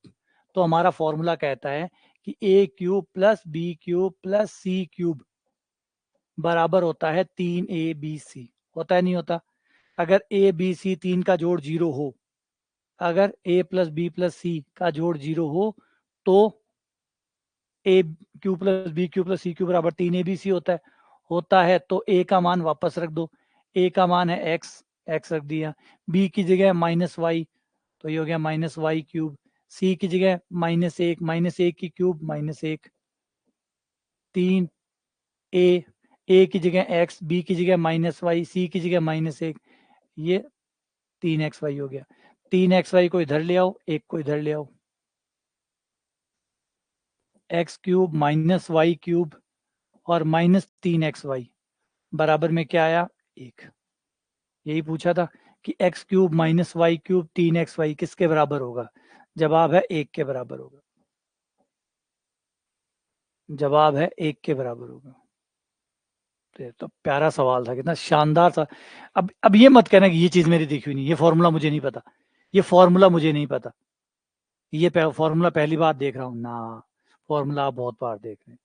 तो हमारा फॉर्मूला कहता है कि a cube plus B cube plus C cube बराबर होता है 3abc। होता है नहीं होता? अगर a b c तीन का जोड़ 0 हो, अगर a plus B plus C का जोड़ 0 हो तो A cube plus B cube plus C cube बराबर 3abc होता है तो a का मान वापस रख दो, a का मान है x, x रख दिया, b की जगह माइनस वाई, तो ये हो गया माइनस वाई क्यूब, सी की जगह माइनस एक की क्यूब माइनस एक, 3 ए की जगह एक्स, बी की जगह माइनस वाई, सी की जगह माइनस एक, ये 3xy हो गया। 3xy को इधर ले आओ, एक को इधर ले आओ, x cube minus y cube और माइनस 3xy बराबर में क्या आया, एक। यही पूछा था कि x cube minus y cube 3xy किसके बराबर होगा, जवाब है एक के बराबर होगा, जवाब है एक के बराबर होगा। तो प्यारा सवाल था, कितना शानदार था। अब ये मत कहना कि ये चीज मेरी देखी हुई नहीं, ये फॉर्मूला मुझे नहीं पता, ये फॉर्मूला मुझे नहीं पता, ये फॉर्मूला पहली बार देख रहा हूँ ना। फॉर्मूला आप बहुत बार देख रहे हैं,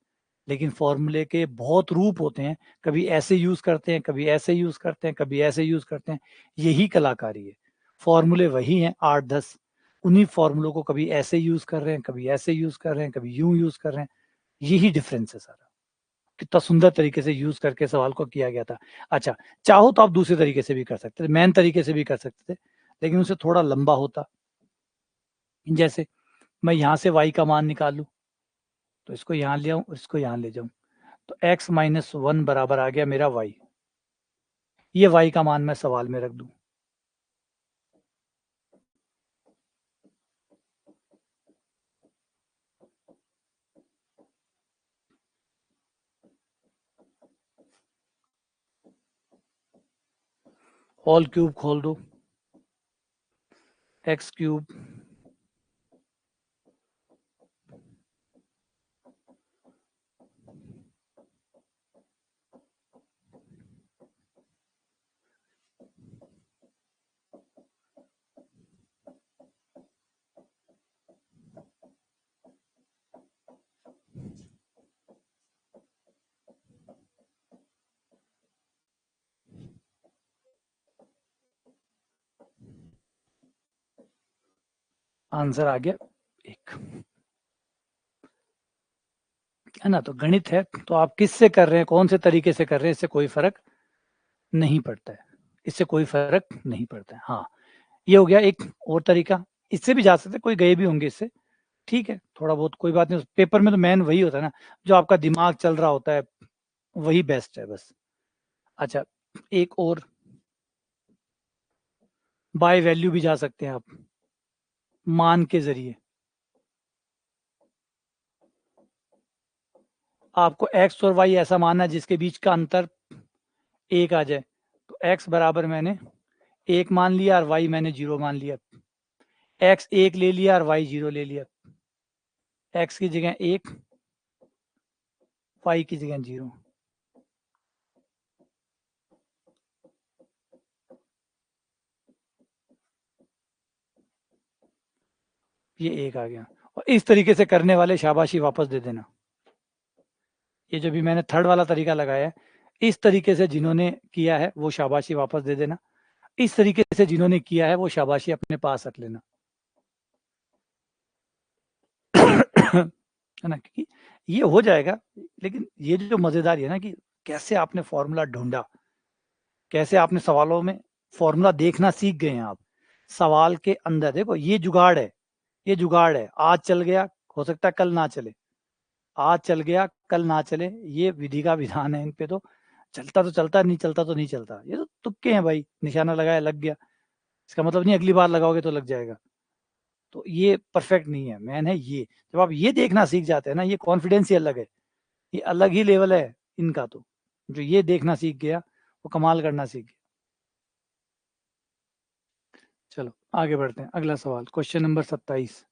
लेकिन फॉर्मूले के बहुत रूप होते हैं, कभी ऐसे यूज करते हैं, कभी ऐसे यूज करते हैं, कभी ऐसे यूज करते हैं, यही कलाकारी है। फॉर्मूले वही हैं 8-10, उन्हीं फॉर्मूलों को कभी ऐसे यूज कर रहे हैं, कभी ऐसे यूज कर रहे हैं, कभी यूं यूज कर रहे हैं, यही डिफरेंस है सारा। कितना सुंदर तरीके से यूज करके सवाल को किया गया था। अच्छा, चाहो तो आप दूसरे तरीके से भी कर सकते थे, मैन तरीके से भी कर सकते थे, लेकिन उसे थोड़ा लंबा होता। जैसे मैं यहां से y का मान निकालू, तो इसको यहां ले आऊं, इसको यहां ले जाऊं, तो x माइनस 1 बराबर आ गया मेरा y। ये y का मान मैं सवाल में रख दूं, होल क्यूब खोल दो, एक्स क्यूब आंसर आ गया 1, है ना। तो गणित है, तो आप किससे कर रहे हैं, कौन से तरीके से कर रहे हैं, इससे कोई फर्क नहीं पड़ता है, इससे कोई फर्क नहीं पड़ता है। हाँ, ये हो गया एक और तरीका। इससे भी जा सकते, कोई गए भी होंगे इससे, ठीक है, थोड़ा बहुत कोई बात नहीं। पेपर में तो मेन वही होता है ना, जो आपका दिमाग चल रहा होता है वही बेस्ट है बस। अच्छा, एक और, बाय वैल्यू भी जा सकते हैं आप, मान के जरिए। आपको एक्स और वाई ऐसा मानना है जिसके बीच का अंतर 1 आ जाए, तो एक्स बराबर मैंने 1 मान लिया और वाई मैंने 0 मान लिया। एक्स 1 ले लिया और वाई 0 ले लिया। एक्स की जगह 1, वाई की जगह 0। ये 1 आ गया। और इस तरीके से करने वाले शाबाशी वापस दे देना। ये जो भी मैंने थर्ड वाला तरीका लगाया है, इस तरीके से जिन्होंने किया है वो शाबाशी वापस दे देना। इस तरीके से जिन्होंने किया है वो शाबाशी अपने पास रख लेना। है ना, क्योंकि ये हो जाएगा। लेकिन ये जो मजेदार है ना, कि कैसे आपने फॉर्मूला ढूंढा, कैसे आपने सवालों में फॉर्मूला देखना सीख गए हैं आप। सवाल के अंदर देखो, ये जुगाड़ है, ये जुगाड़ है। आज चल गया, हो सकता है कल ना चले। आज चल गया, कल ना चले, ये विधि का विधान है। इन पे तो चलता तो चलता, नहीं चलता तो नहीं चलता। ये तो तुक्के हैं भाई, निशाना लगाया लग गया, इसका मतलब नहीं अगली बार लगाओगे तो लग जाएगा। तो ये परफेक्ट नहीं है, मैन है ये। जब आप ये देखना सीख जाते हैं ना, ये कॉन्फिडेंस ही अलग है, ये अलग ही लेवल है इनका। तो जो ये देखना सीख गया वो कमाल करना सीख गया। चलो आगे बढ़ते हैं, अगला सवाल, क्वेश्चन नंबर 27।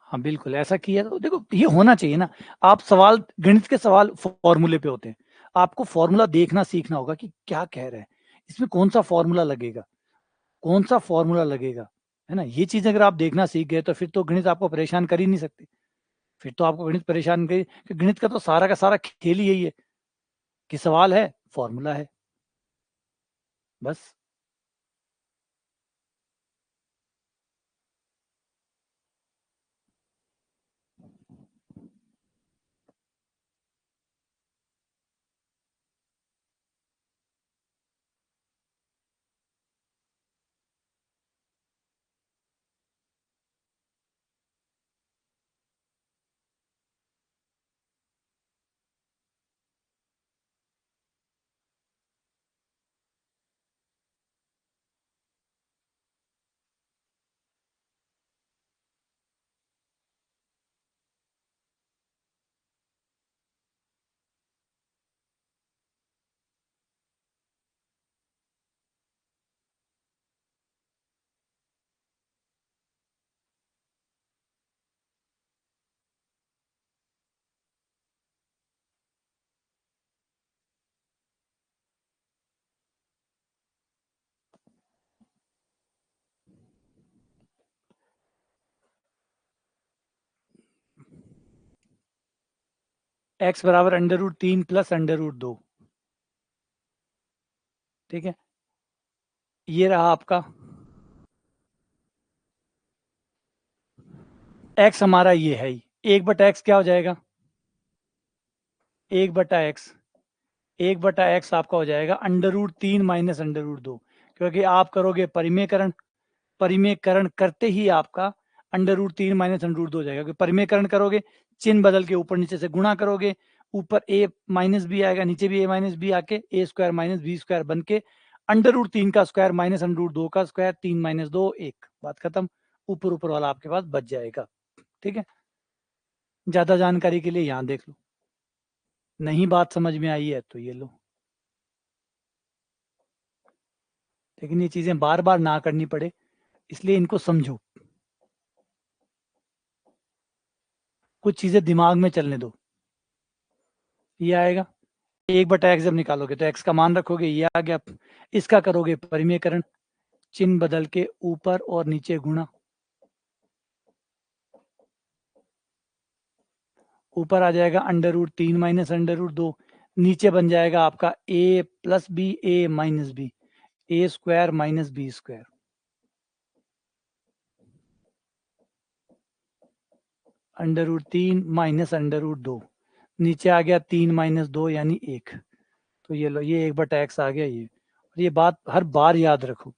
हाँ बिल्कुल, ऐसा किया तो देखो ये होना चाहिए ना। आप सवाल, गणित के सवाल फॉर्मूले पे होते हैं, आपको फॉर्मूला देखना सीखना होगा कि क्या कह रहा है, इसमें कौन सा फॉर्मूला लगेगा, कौन सा फॉर्मूला लगेगा, है ना। ये चीज अगर आप देखना सीख गए तो फिर तो गणित आपको परेशान कर ही नहीं सकते। फिर तो आपको गणित परेशान कर, कि गणित का तो सारा का सारा खेल ही यही है कि सवाल है, फॉर्मूला है, बस। एक्स बराबर √3 प्लस √2, ठीक है। ये रहा आपका एक्स, हमारा ये है ही। 1/x क्या हो जाएगा, 1/x, 1/x आपका हो जाएगा √3 माइनस √2, क्योंकि आप करोगे परिमेयकरण, परिमेयकरण करते ही आपका √3 माइनस √2 हो जाएगा। क्योंकि परिमेयकरण करोगे, चिन्ह बदल के ऊपर नीचे से गुणा करोगे, ऊपर a माइनस बी आएगा, नीचे भी a माइनस बी आके a² माइनस b² बन के √3 का स्क्वायर माइनस √2 का स्क्वायर, 3 माइनस 2 1, बात खत्म। ऊपर ऊपर वाला आपके पास बच जाएगा, ठीक है। ज्यादा जानकारी के लिए यहाँ देख लो, नहीं बात समझ में आई है तो ये लो। लेकिन ये चीजें बार बार ना करनी पड़े, इसलिए इनको समझो, कुछ चीजें दिमाग में चलने दो। ये आएगा 1/x, जब निकालोगे तो x का मान रखोगे, ये आ गया। इसका करोगे परिमेयकरण, चिन्ह बदल के ऊपर और नीचे गुणा, ऊपर आ जाएगा √3 माइनस √2, नीचे बन जाएगा आपका a plus b a minus b, a square minus b square. √3 minus √2, नीचे आ गया 3 माइनस 2 यानी 1। तो ये लो, ये 1/x आ गया ये। और ये बात हर बार याद रखो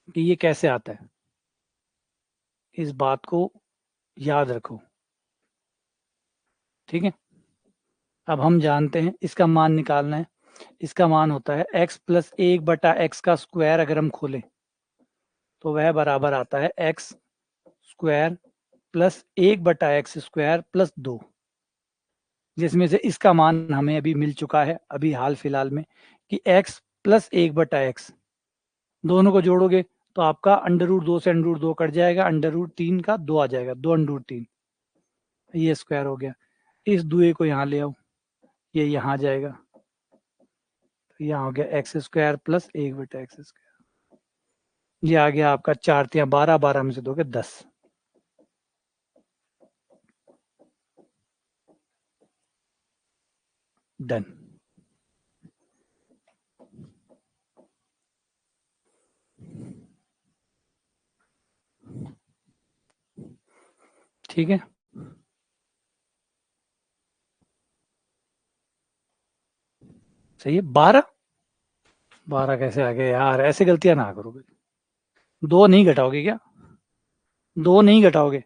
कि ये कैसे आता है, इस बात को याद रखो, ठीक है। अब हम जानते हैं इसका मान निकालना है। इसका मान होता है x प्लस 1/x का स्क्वायर। अगर हम खोलें तो वह बराबर आता है x square plus 1/x square plus 2, जिसमें से इसका मान हमें अभी मिल चुका है अभी हाल फिलहाल में कि x प्लस 1/x, दोनों को जोड़ोगे तो आपका √2 से √2 कट जाएगा, √3 का 2 आ जाएगा, 2 √3, ये स्क्वायर हो गया। इस दुए को यहाँ ले आओ, ये यहाँ जाएगा, तो यहाँ हो गया x square plus 1/x square. ये आ गया आपका 4 × 12, 12 में से दोगे 10। डन। ठीक है, सही है। 12 कैसे आ गए यार, ऐसे गलतियां ना करोगे। 2 नहीं घटाओगे क्या? 2 नहीं घटाओगे?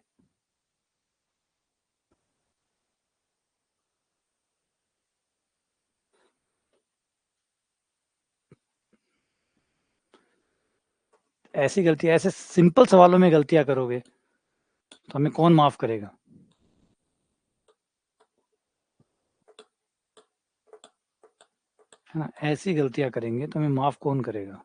ऐसी गलती, ऐसे सिंपल सवालों में गलतियां करोगे तो हमें कौन माफ करेगा? है ना, ऐसी गलतियां करेंगे तो हमें माफ कौन करेगा?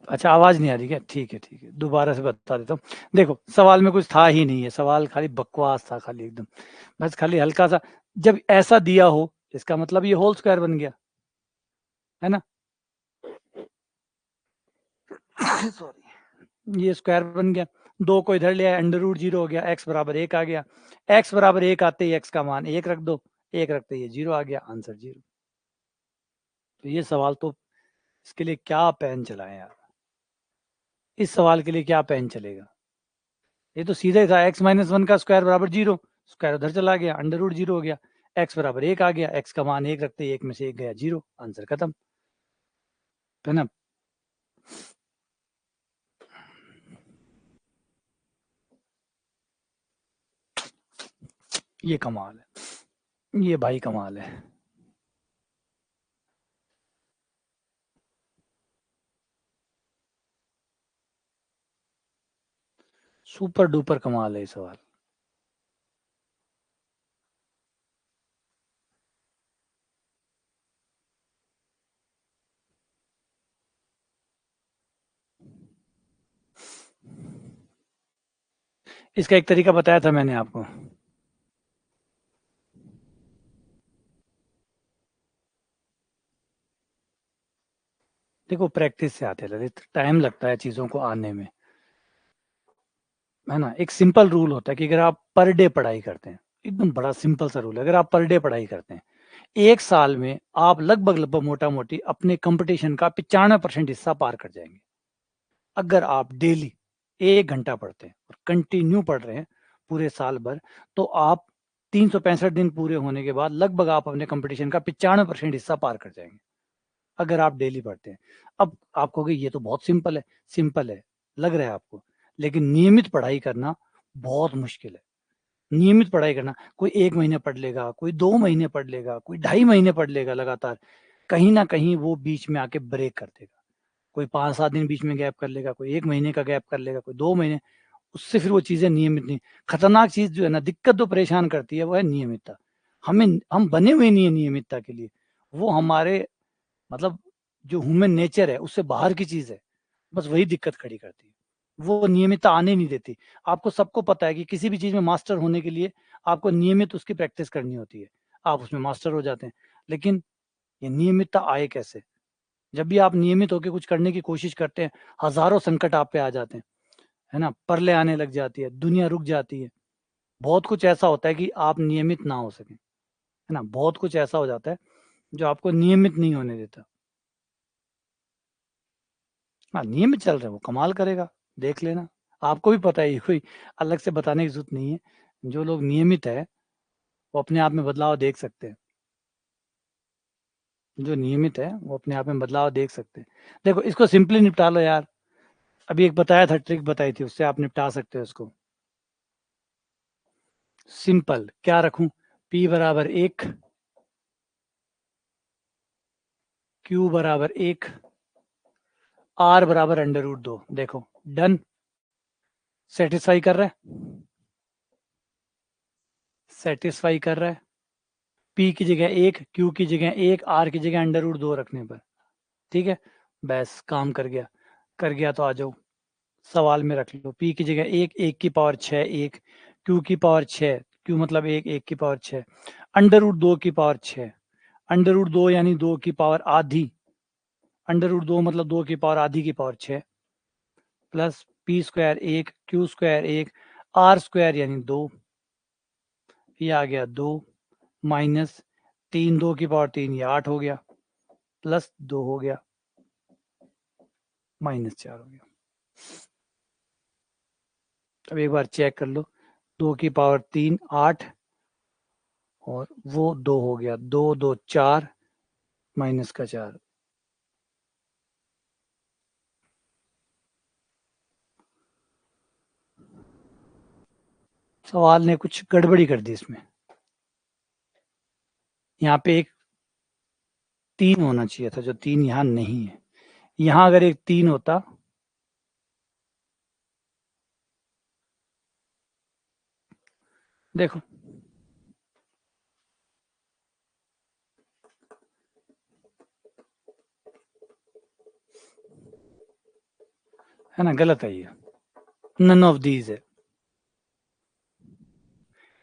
अच्छा, आवाज नहीं आ रही क्या? ठीक है ठीक है, दोबारा से बता देता हूँ। देखो, सवाल में कुछ था ही नहीं है, सवाल खाली बकवास था, खाली एकदम, बस खाली हल्का सा। जब ऐसा दिया हो इसका मतलब ये होल स्क्वायर बन गया, है ना। सॉरी, ये स्क्वायर बन गया। 2 को इधर ले आया, √0 हो गया, x बराबर 1 आ गया। x बराबर 1 आते ही x का मान 1 रख दो, 1 रखते ही ये 0 आ गया, आंसर 0। तो ये सवाल तो, इसके लिए क्या पेन चलाएं यार, इस सवाल के लिए क्या पेन चलेगा? ये तो सीधा ही था, x-1 का स्क्वायर बराबर 0, स्क्वायर उधर चला गया, √0 हो गया, x बराबर 1 आ गया, x का मान 1 रखते ही 1 में से 1 गया 0, आंसर खत्म, है ना। ये कमाल है, ये भाई कमाल है। सुपर डुपर कमाल है ये सवाल। इसका एक तरीका बताया था मैंने आपको। देखो प्रैक्टिस से आते हैं, टाइम लगता है चीजों को आने में, है ना। एक सिंपल रूल होता है कि अगर आप पर डे पढ़ाई करते हैं, एकदम बड़ा सिंपल सा रूल है, अगर आप पर डे पढ़ाई करते हैं, एक साल में आप लगभग लगभग मोटा मोटी अपने कंपटीशन का 95% हिस्सा पार कर जाएंगे। अगर आप डेली 1 घंटा पढ़ते हैं और कंटिन्यू पढ़ रहे हैं पूरे साल भर, तो आप 365 दिन पूरे होने के बाद लगभग आप अपने कंपटीशन का 95% हिस्सा पार कर जाएंगे, अगर आप डेली पढ़ते हैं। अब आप कहोगे ये तो बहुत सिंपल है। सिंपल है लग रहा है आपको, लेकिन नियमित पढ़ाई करना बहुत मुश्किल है। नियमित पढ़ाई करना, कोई 1 महीने पढ़ लेगा, कोई 2 महीने पढ़ लेगा, कोई 2.5 महीने पढ़ लेगा लगातार, कहीं ना कहीं वो बीच में आके ब्रेक कर देगा। कोई 5-7 दिन बीच में गैप कर लेगा, कोई 1 महीने का गैप कर लेगा, कोई 2 महीने, उससे फिर वो चीजें नियमित नहीं। खतरनाक चीज जो है ना, दिक्कत जो परेशान करती है वो है नियमितता। हम बने हुए नहीं है नियमितता के लिए। वो हमारे मतलब जो ह्यूमन नेचर है उससे बाहर की चीज है, बस वही दिक्कत खड़ी करती है। वो नियमितता आने नहीं देती। आपको सबको पता है कि किसी भी चीज में मास्टर होने के लिए आपको नियमित उसकी प्रैक्टिस करनी होती है, आप उसमें मास्टर हो जाते हैं। लेकिन ये नियमितता आए कैसे? जब भी आप नियमित होकर कुछ करने की कोशिश करते हैं, हजारों संकट आप पे आ जाते हैं, है ना, परले आने लग जाती है, दुनिया रुक जाती है। बहुत कुछ ऐसा होता है कि आप नियमित ना हो सके, है ना, बहुत कुछ ऐसा हो जाता है जो आपको नियमित नहीं होने देता। हाँ, नियमित चल रहे हैं वो कमाल करेगा, देख लेना। आपको भी पता है, ये कोई अलग से बताने की जरूरत नहीं है। जो लोग नियमित है वो अपने आप में बदलाव देख सकते हैं। जो नियमित है वो अपने आप में बदलाव देख सकते हैं। देखो इसको सिंपली निपटा लो यार। अभी एक बताया था, ट्रिक बताई थी, उससे आप निपटा सकते हो इसको। सिंपल क्या रखूं? P बराबर 1, Q बराबर 1, R बराबर √2। देखो डन, सेटिस्फाई कर रहा है, सेटिस्फाई कर रहा है। P की जगह 1, Q की जगह 1, R की जगह √2 रखने पर, ठीक है, बस काम कर गया। कर गया तो आ जाओ सवाल में रख लो। P की जगह 1, 1 की पावर 6, 1, Q की पावर 6, Q मतलब 1, 1 की पावर 6, √2 की पावर 6, √2 यानी 2 की पावर आधी, √2 मतलब 2 की पावर आधी की power 6, plus P square 1, Q square 1, R square यानी 2, ये आ गया 2, माइनस 3, 2 की पावर 3, ये 8 हो गया, प्लस 2 हो गया, -4 हो गया। अब एक बार चेक कर लो, 2 की पावर 3 8, और वो 2 हो गया, 2 2 4, माइनस का 4। सवाल ने कुछ गड़बड़ी कर दी इसमें। यहाँ पे एक 3 होना चाहिए था, जो 3 यहाँ नहीं है। यहाँ अगर एक 3 होता, देखो है ना, गलत है ये, नन ऑफ दीज है,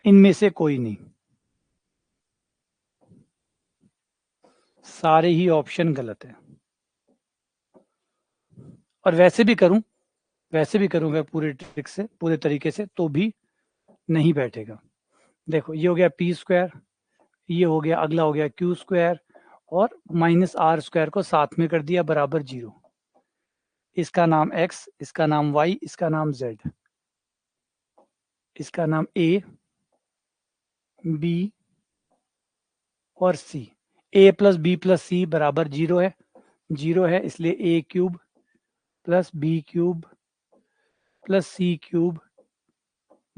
इनमें से कोई नहीं, सारे ही ऑप्शन गलत है। और वैसे भी करूंगा पूरे ट्रिक से, पूरे तरीके से, तो भी नहीं बैठेगा। देखो ये हो गया P स्क्वायर, ये हो गया, अगला हो गया Q स्क्वायर, और -R स्क्वायर को साथ में कर दिया बराबर 0। इसका नाम x, इसका नाम y, इसका नाम z, इसका नाम a, b और c। a plus B plus C बराबर 0 है, 0 है, इसलिए a cube plus B cube plus C cube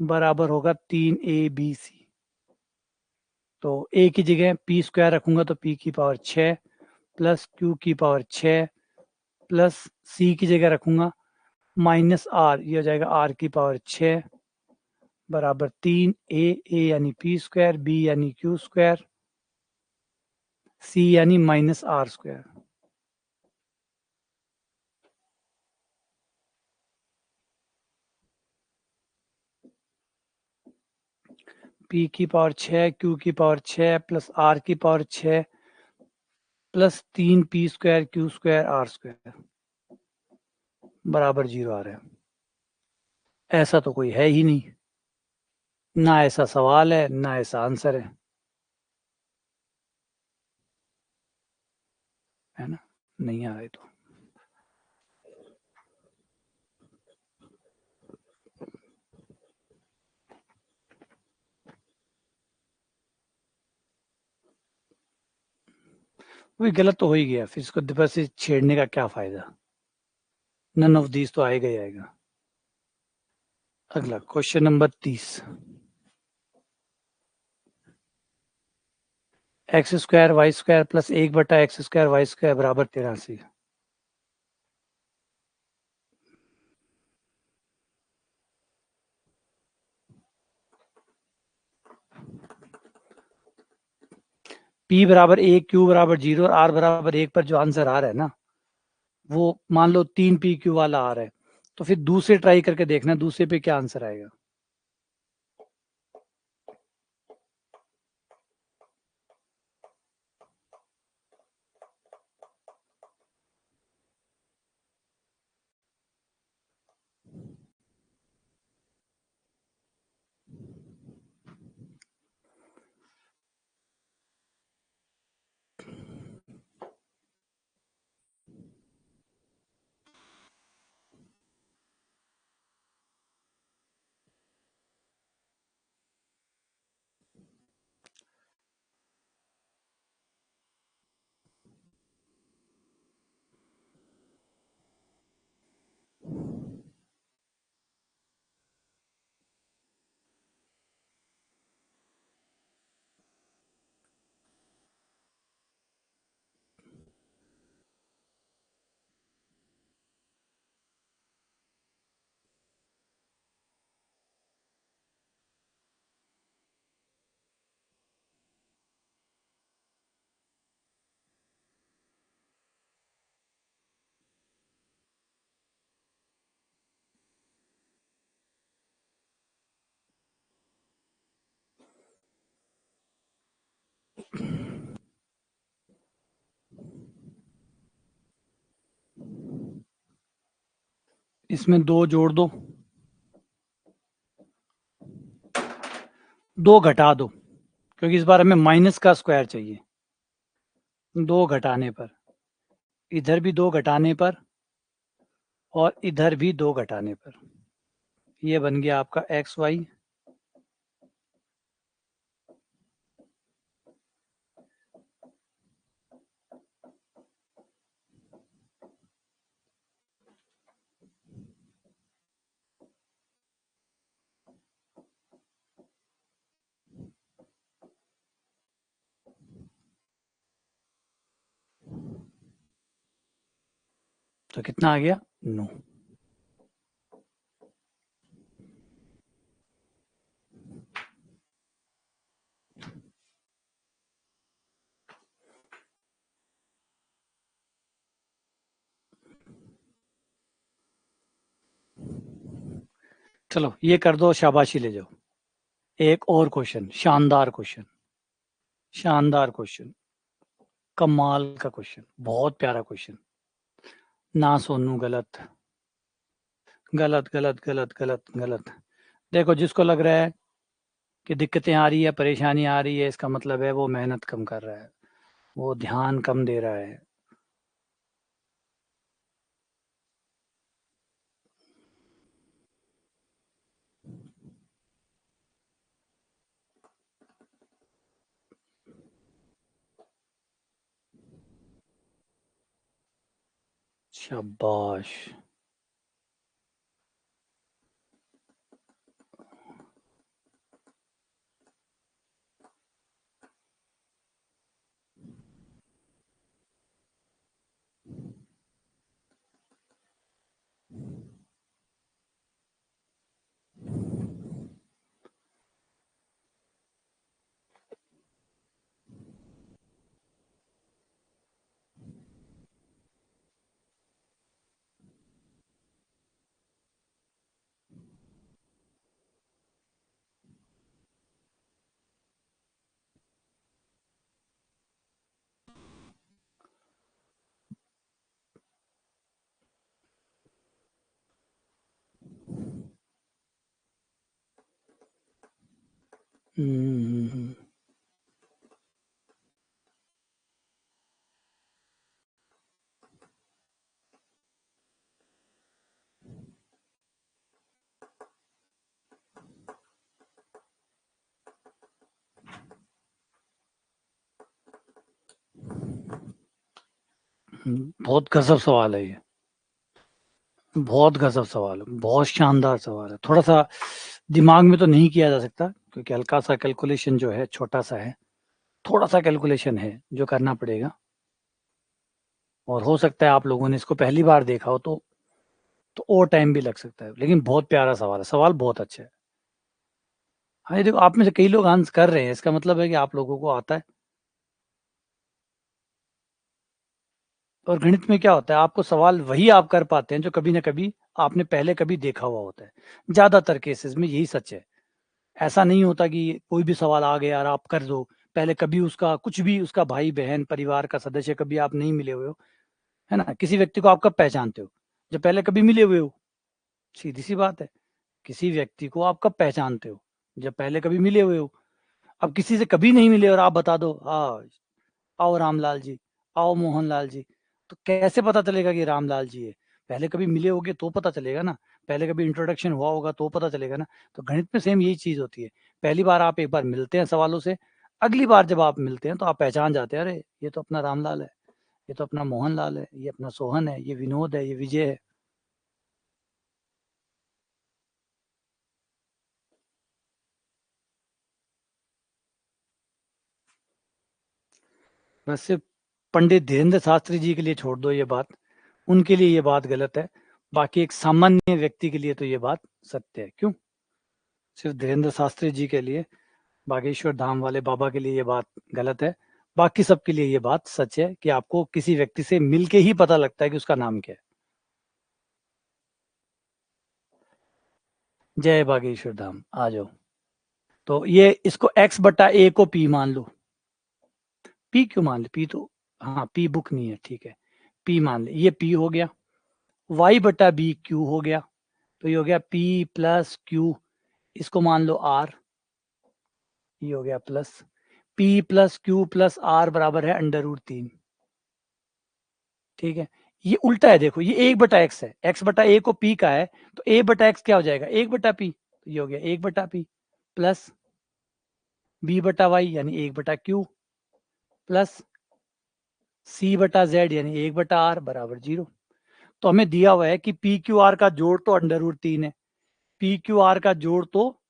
बराबर होगा 3abc। तो a की जगह p स्क्वायर रखूंगा तो p की पावर 6, प्लस q की पावर 6, प्लस c की जगह रखूंगा माइनस आर, ये हो जाएगा आर की पावर 6 बराबर 3, ए यानी पी स्क्वायर, बी यानी क्यू स्क्वायर, सी यानी माइनस आर स्क्वायर। पी की पावर 6, क्यू की पावर 6 प्लस आर की power 6 plus 3 p square q square r square बराबर 0 आ रहा है। ऐसा तो कोई है ही नहीं, ना ऐसा सवाल है ना ऐसा आंसर है ना? नहीं आ रहा है तो वही गलत तो हो ही गया, फिर इसको दोबारा से छेड़ने का क्या फायदा? नन ऑफ दीज तो आएगा ही आएगा। अगला question number 30। X square y square plus 1/x² y square बराबर 83। पी बराबर 1, क्यू बराबर 0 और आर बराबर 1 पर जो आंसर आ रहा है ना, वो मान लो 3 PQ वाला आ रहा है, तो फिर दूसरे ट्राई करके देखना दूसरे पे क्या आंसर आएगा। इसमें 2 जोड़ दो, 2 घटा दो, क्योंकि इस बार हमें माइनस का स्क्वायर चाहिए। 2 घटाने पर, इधर भी 2 घटाने पर और इधर भी 2 घटाने पर, ये बन गया आपका एक्स वाई। तो कितना आ गया? 9। चलो ये कर दो, शाबाशी ले जाओ। एक और क्वेश्चन, शानदार क्वेश्चन, शानदार क्वेश्चन, कमाल का क्वेश्चन, बहुत प्यारा क्वेश्चन। ना सोनू गलत, गलत गलत गलत गलत गलत। देखो जिसको लग रहा है कि दिक्कतें आ रही है, परेशानी आ रही है, इसका मतलब है वो मेहनत कम कर रहा है, वो ध्यान कम दे रहा है। शाबाश। बहुत गजब सवाल है ये, बहुत गजब सवाल है, बहुत शानदार सवाल है। थोड़ा सा दिमाग में तो नहीं किया जा सकता क्योंकि हल्का सा कैलकुलेशन जो है छोटा सा है, थोड़ा सा कैलकुलेशन है जो करना पड़ेगा, और हो सकता है आप लोगों ने इसको पहली बार देखा हो तो और टाइम भी लग सकता है, लेकिन बहुत प्यारा सवाल है, सवाल बहुत अच्छा है। हाँ, ये देखो आप में से कई लोग आंसर कर रहे हैं, इसका मतलब है कि आप लोगों को आता है। और गणित में क्या होता है, आपको सवाल वही आप कर पाते हैं जो कभी ना कभी आपने पहले कभी देखा हुआ होता है। ज्यादातर केसेस में यही सच है। ऐसा नहीं होता कि कोई भी सवाल आ गया और आप कर दो, पहले कभी उसका कुछ भी, उसका भाई बहन परिवार का सदस्य कभी आप नहीं मिले हुए हो, है ना। किसी व्यक्ति को आप कब पहचानते हो, जब पहले कभी मिले हुए हो। सीधी सी बात है, किसी व्यक्ति को आप कब पहचानते हो, जब पहले कभी मिले हुए हो। अब किसी से कभी नहीं मिले और आप बता दो, हाँ आओ रामलाल जी, आओ मोहनलाल जी, तो कैसे पता चलेगा कि रामलाल जी है। पहले कभी मिले होगे तो पता चलेगा ना, पहले कभी इंट्रोडक्शन हुआ होगा तो पता चलेगा ना। तो गणित में सेम यही चीज होती है। पहली बार आप एक बार मिलते हैं सवालों से, अगली बार जब आप मिलते हैं तो आप पहचान जाते हैं, अरे ये तो अपना रामलाल है, ये तो अपना मोहनलाल है, ये अपना सोहन है, ये विनोद है, ये विजय है। बस सिर्फ पंडित धीरेन्द्र शास्त्री जी के लिए छोड़ दो ये बात, उनके लिए ये बात गलत है। बाकी एक सामान्य व्यक्ति के लिए तो ये बात सत्य है। क्यों, सिर्फ धीरेन्द्र शास्त्री जी के लिए, बागेश्वर धाम वाले बाबा के लिए ये बात गलत है। बाकी सबके लिए ये बात सच है कि आपको किसी व्यक्ति से मिलके ही पता लगता है कि उसका नाम क्या है। जय बागेश्वर धाम, आ जाओ। तो ये इसको x बटा a को p मान लो। p क्यों मान लो, p तो, हाँ p बुक नहीं है, ठीक है, p मान ले, ये p हो गया। y बटा b q हो गया, तो ये हो गया p प्लस q, इसको मान लो r, ये हो गया plus p plus q plus r बराबर है √3। ठीक है, ये उल्टा है, देखो ये 1/x है, x बटा a को p का है, तो a/x क्या हो जाएगा, 1/p, तो ये हो गया 1/p प्लस b बटा वाई यानी 1/q प्लस c बटा z यानी 1/r बराबर 0। तो हमें दिया हुआ है कि पी क्यू आर का जोड़ तो √3 है, पी क्यू आर का जोड़ तो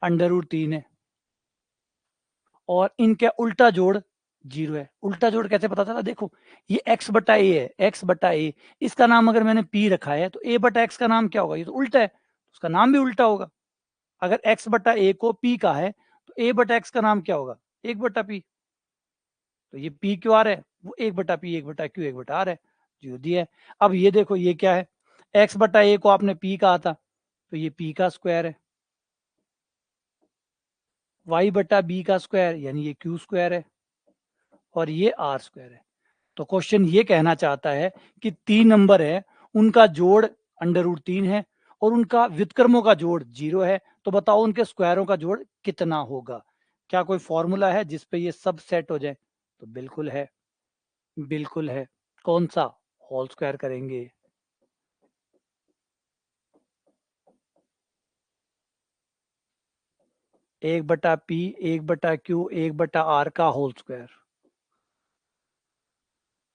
√3 है, और इनके उल्टा जोड़ 0 है। उल्टा जोड़ कैसे पता चला, देखो ये x बटा ए है, x बटा ए, इसका नाम अगर मैंने p रखा है तो a बटा x का नाम क्या होगा, ये तो उल्टा है, उसका नाम भी उल्टा होगा। अगर x बटा ए को p का है तो a बटा x का नाम क्या होगा, 1/p। तो ये p क्यू आर है, वो 1/p 1/q 1/r है, जो दिया है। अब ये देखो ये क्या है, x बटा ए को आपने p कहा था, तो ये p का स्क्वायर है, y बटा b का स्क्वायर यानी ये q स्क्वायर है, और ये r स्क्वायर है। तो क्वेश्चन ये कहना चाहता है कि 3 नंबर है, उनका जोड़ √3 है और उनका व्युत्क्रमों का जोड़ 0 है। तो बताओ उनके स्क्वायरों का जोड़ कितना होगा। क्या कोई फॉर्मूला है जिसपे ये सब सेट हो जाए, तो बिल्कुल है, बिल्कुल है। कौन सा, होल स्क्वायर करेंगे। 1/p 1/q 1/r का होल स्क्वायर,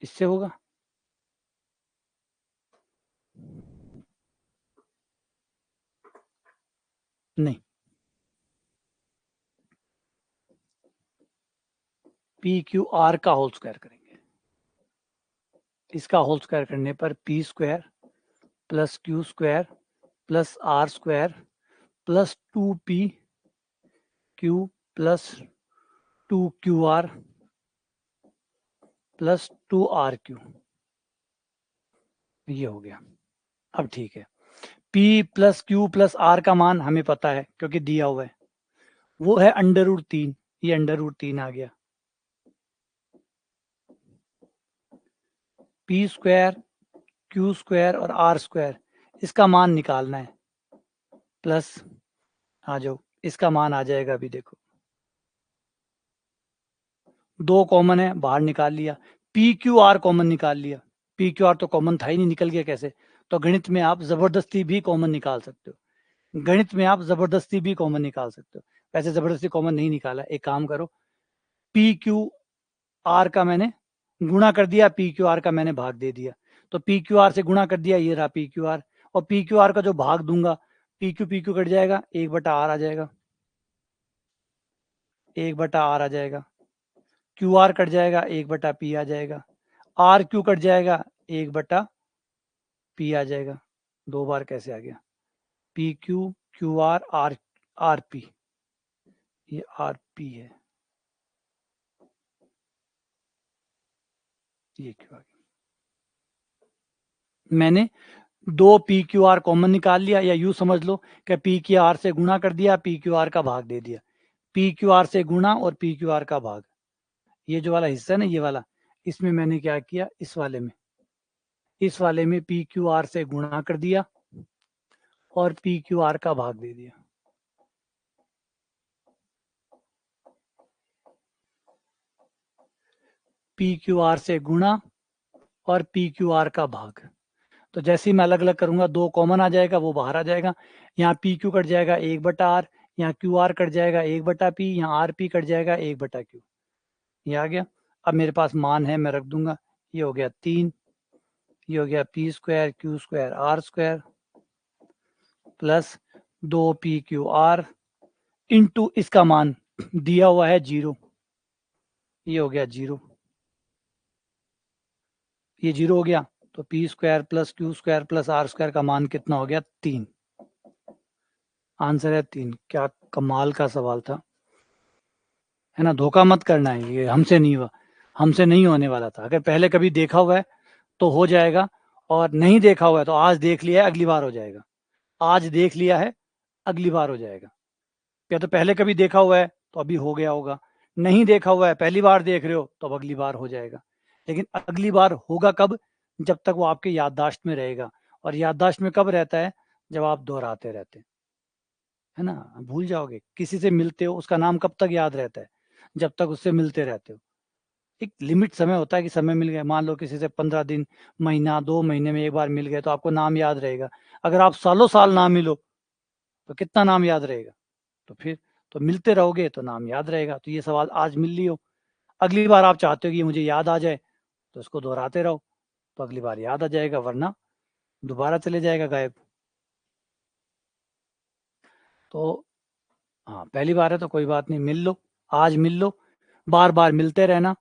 इससे होगा। नहीं, PQR का होल स्क्वायर करेंगे। इसका होल स्क्वायर करने पर p square plus q square plus r square plus 2PQ plus 2QR plus 2RQ, ये हो गया। अब ठीक है, P plus Q plus R का मान हमें पता है क्योंकि दिया हुआ है, वो है √3, ये √3 आ गया। P स्क्वायर Q स्क्वायर और R स्क्वायर, इसका मान निकालना है, प्लस आ जाओ, इसका मान आ जाएगा अभी देखो 2 कॉमन है, बाहर निकाल लिया। पी क्यू आर कॉमन निकाल लिया। पी क्यू आर तो कॉमन था ही नहीं, निकल गया कैसे? तो गणित में आप जबरदस्ती भी कॉमन निकाल सकते हो। गणित में आप जबरदस्ती भी कॉमन निकाल सकते हो। वैसे जबरदस्ती कॉमन नहीं निकाला। एक काम करो, पी क्यू आर का मैंने गुणा कर दिया, पी क्यू आर का मैंने भाग दे दिया। तो पी क्यू आर से गुणा कर दिया, ये रहा पी क्यू आर। और पी क्यू आर का जो भाग दूंगा, पी क्यू कट जाएगा, 1/r आ जाएगा। 1/r आ जाएगा। क्यू आर कट जाएगा, 1/p आ जाएगा। आर क्यू कट जाएगा, 1/p आ जाएगा। 2 बार कैसे आ गया? P Q, Q R, R P, ये आर पी है, ये क्यों आ गया? मैंने 2 पी क्यू आर कॉमन निकाल लिया, या यूं समझ लो कि पी क्यू आर से गुणा कर दिया, पी क्यू आर का भाग दे दिया। पी क्यू आर से गुणा और पी क्यू आर का भाग, ये जो वाला हिस्सा है ना, ये वाला, इसमें मैंने क्या किया, इस वाले में पी क्यू आर से गुणा कर दिया और पी क्यू आर का भाग दे दिया। पी क्यू आर से गुणा और पी क्यू आर का भाग। तो जैसे ही मैं अलग अलग करूंगा, 2 कॉमन आ जाएगा, वो बाहर आ जाएगा। यहाँ पी क्यू कट जाएगा, 1/r। यहाँ क्यू आर कट जाएगा, 1/p। यहाँ आर पी कट जाएगा, 1/q। ये आ गया। अब मेरे पास मान है, मैं रख दूंगा। ये हो गया 3, ये हो गया p square q square r square plus 2 PQR into इसका मान दिया हुआ है 0। ये हो गया 0, ये 0 हो गया। तो p square plus q square plus r square का मान कितना हो गया? 3। आंसर है 3। क्या कमाल का सवाल था, है ना? धोखा मत करना है, ये हमसे नहीं हुआ, हमसे नहीं होने वाला था। अगर पहले कभी देखा हुआ है तो हो जाएगा, और नहीं देखा हुआ है तो आज देख लिया है, अगली बार हो जाएगा। आज देख लिया है, अगली बार हो जाएगा। या तो पहले कभी देखा हुआ है तो अभी हो गया होगा, नहीं देखा हुआ है पहली बार देख रहे हो तो अब अगली बार हो जाएगा। लेकिन अगली बार होगा कब? जब तक वो आपके याददाश्त में रहेगा। और याददाश्त में कब रहता है? जब आप दोहराते रहते हैं, है ना? भूल जाओगे, किसी से मिलते हो उसका नाम कब तक याद रहता है? जब तक उससे मिलते रहते हो। एक लिमिट समय होता है कि समय मिल गया, मान लो किसी से 15 दिन, महीना, 2 महीने में एक बार मिल गए तो आपको नाम याद रहेगा। अगर आप सालों साल ना मिलो तो कितना नाम याद रहेगा? तो फिर तो मिलते रहोगे तो नाम याद रहेगा। तो ये सवाल आज मिल लियो, अगली बार आप चाहते हो कि ये मुझे याद आ जाए तो इसको दोहराते रहो, तो अगली बार याद आ जाएगा, वरना दोबारा चले जाएगा गायब। तो हाँ, पहली बार है तो कोई बात नहीं, मिल लो, आज मिल लो, बार बार मिलते रहना,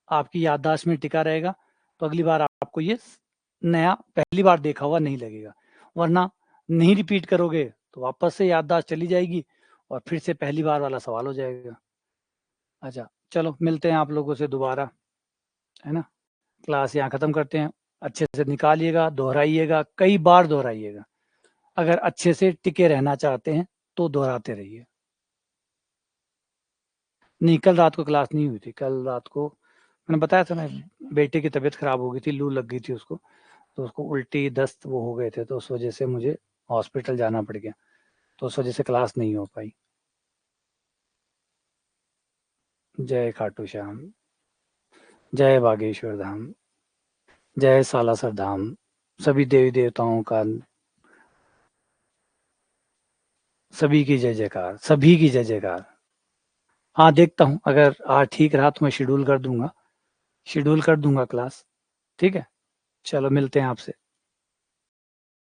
आपकी याददाश्त में टिका रहेगा। तो अगली बार आपको ये नया, पहली बार देखा हुआ नहीं लगेगा। वरना नहीं रिपीट करोगे तो वापस से याददाश्त चली जाएगी और फिर से पहली बार वाला सवाल हो जाएगा। अच्छा, चलो मिलते हैं आप लोगों से दोबारा, है ना? क्लास यहाँ ख़त्म करते हैं। अच्छे से निकालिएगा, दोहराइएगा, कई बार दोहराइएगा। अगर अच्छे से टिके रहना चाहते हैं तो दोहराते रहिए। नहीं, कल रात को क्लास नहीं हुई थी। कल रात को मैंने बताया था ना, बेटे की तबीयत खराब हो गई थी, लू लग गई थी उसको, तो उसको उल्टी दस्त वो हो गए थे, तो उस वजह से मुझे हॉस्पिटल जाना पड़ गया, तो उस वजह से क्लास नहीं हो पाई। जय खाटू श्याम, जय बागेश्वर धाम, जय सालासर धाम। सभी देवी देवताओं का, सभी की जय जयकार, सभी की जय जयकार। हाँ, देखता हूँ, अगर आज ठीक रहा तो मैं शेड्यूल कर दूंगा क्लास। ठीक है, चलो मिलते हैं आपसे।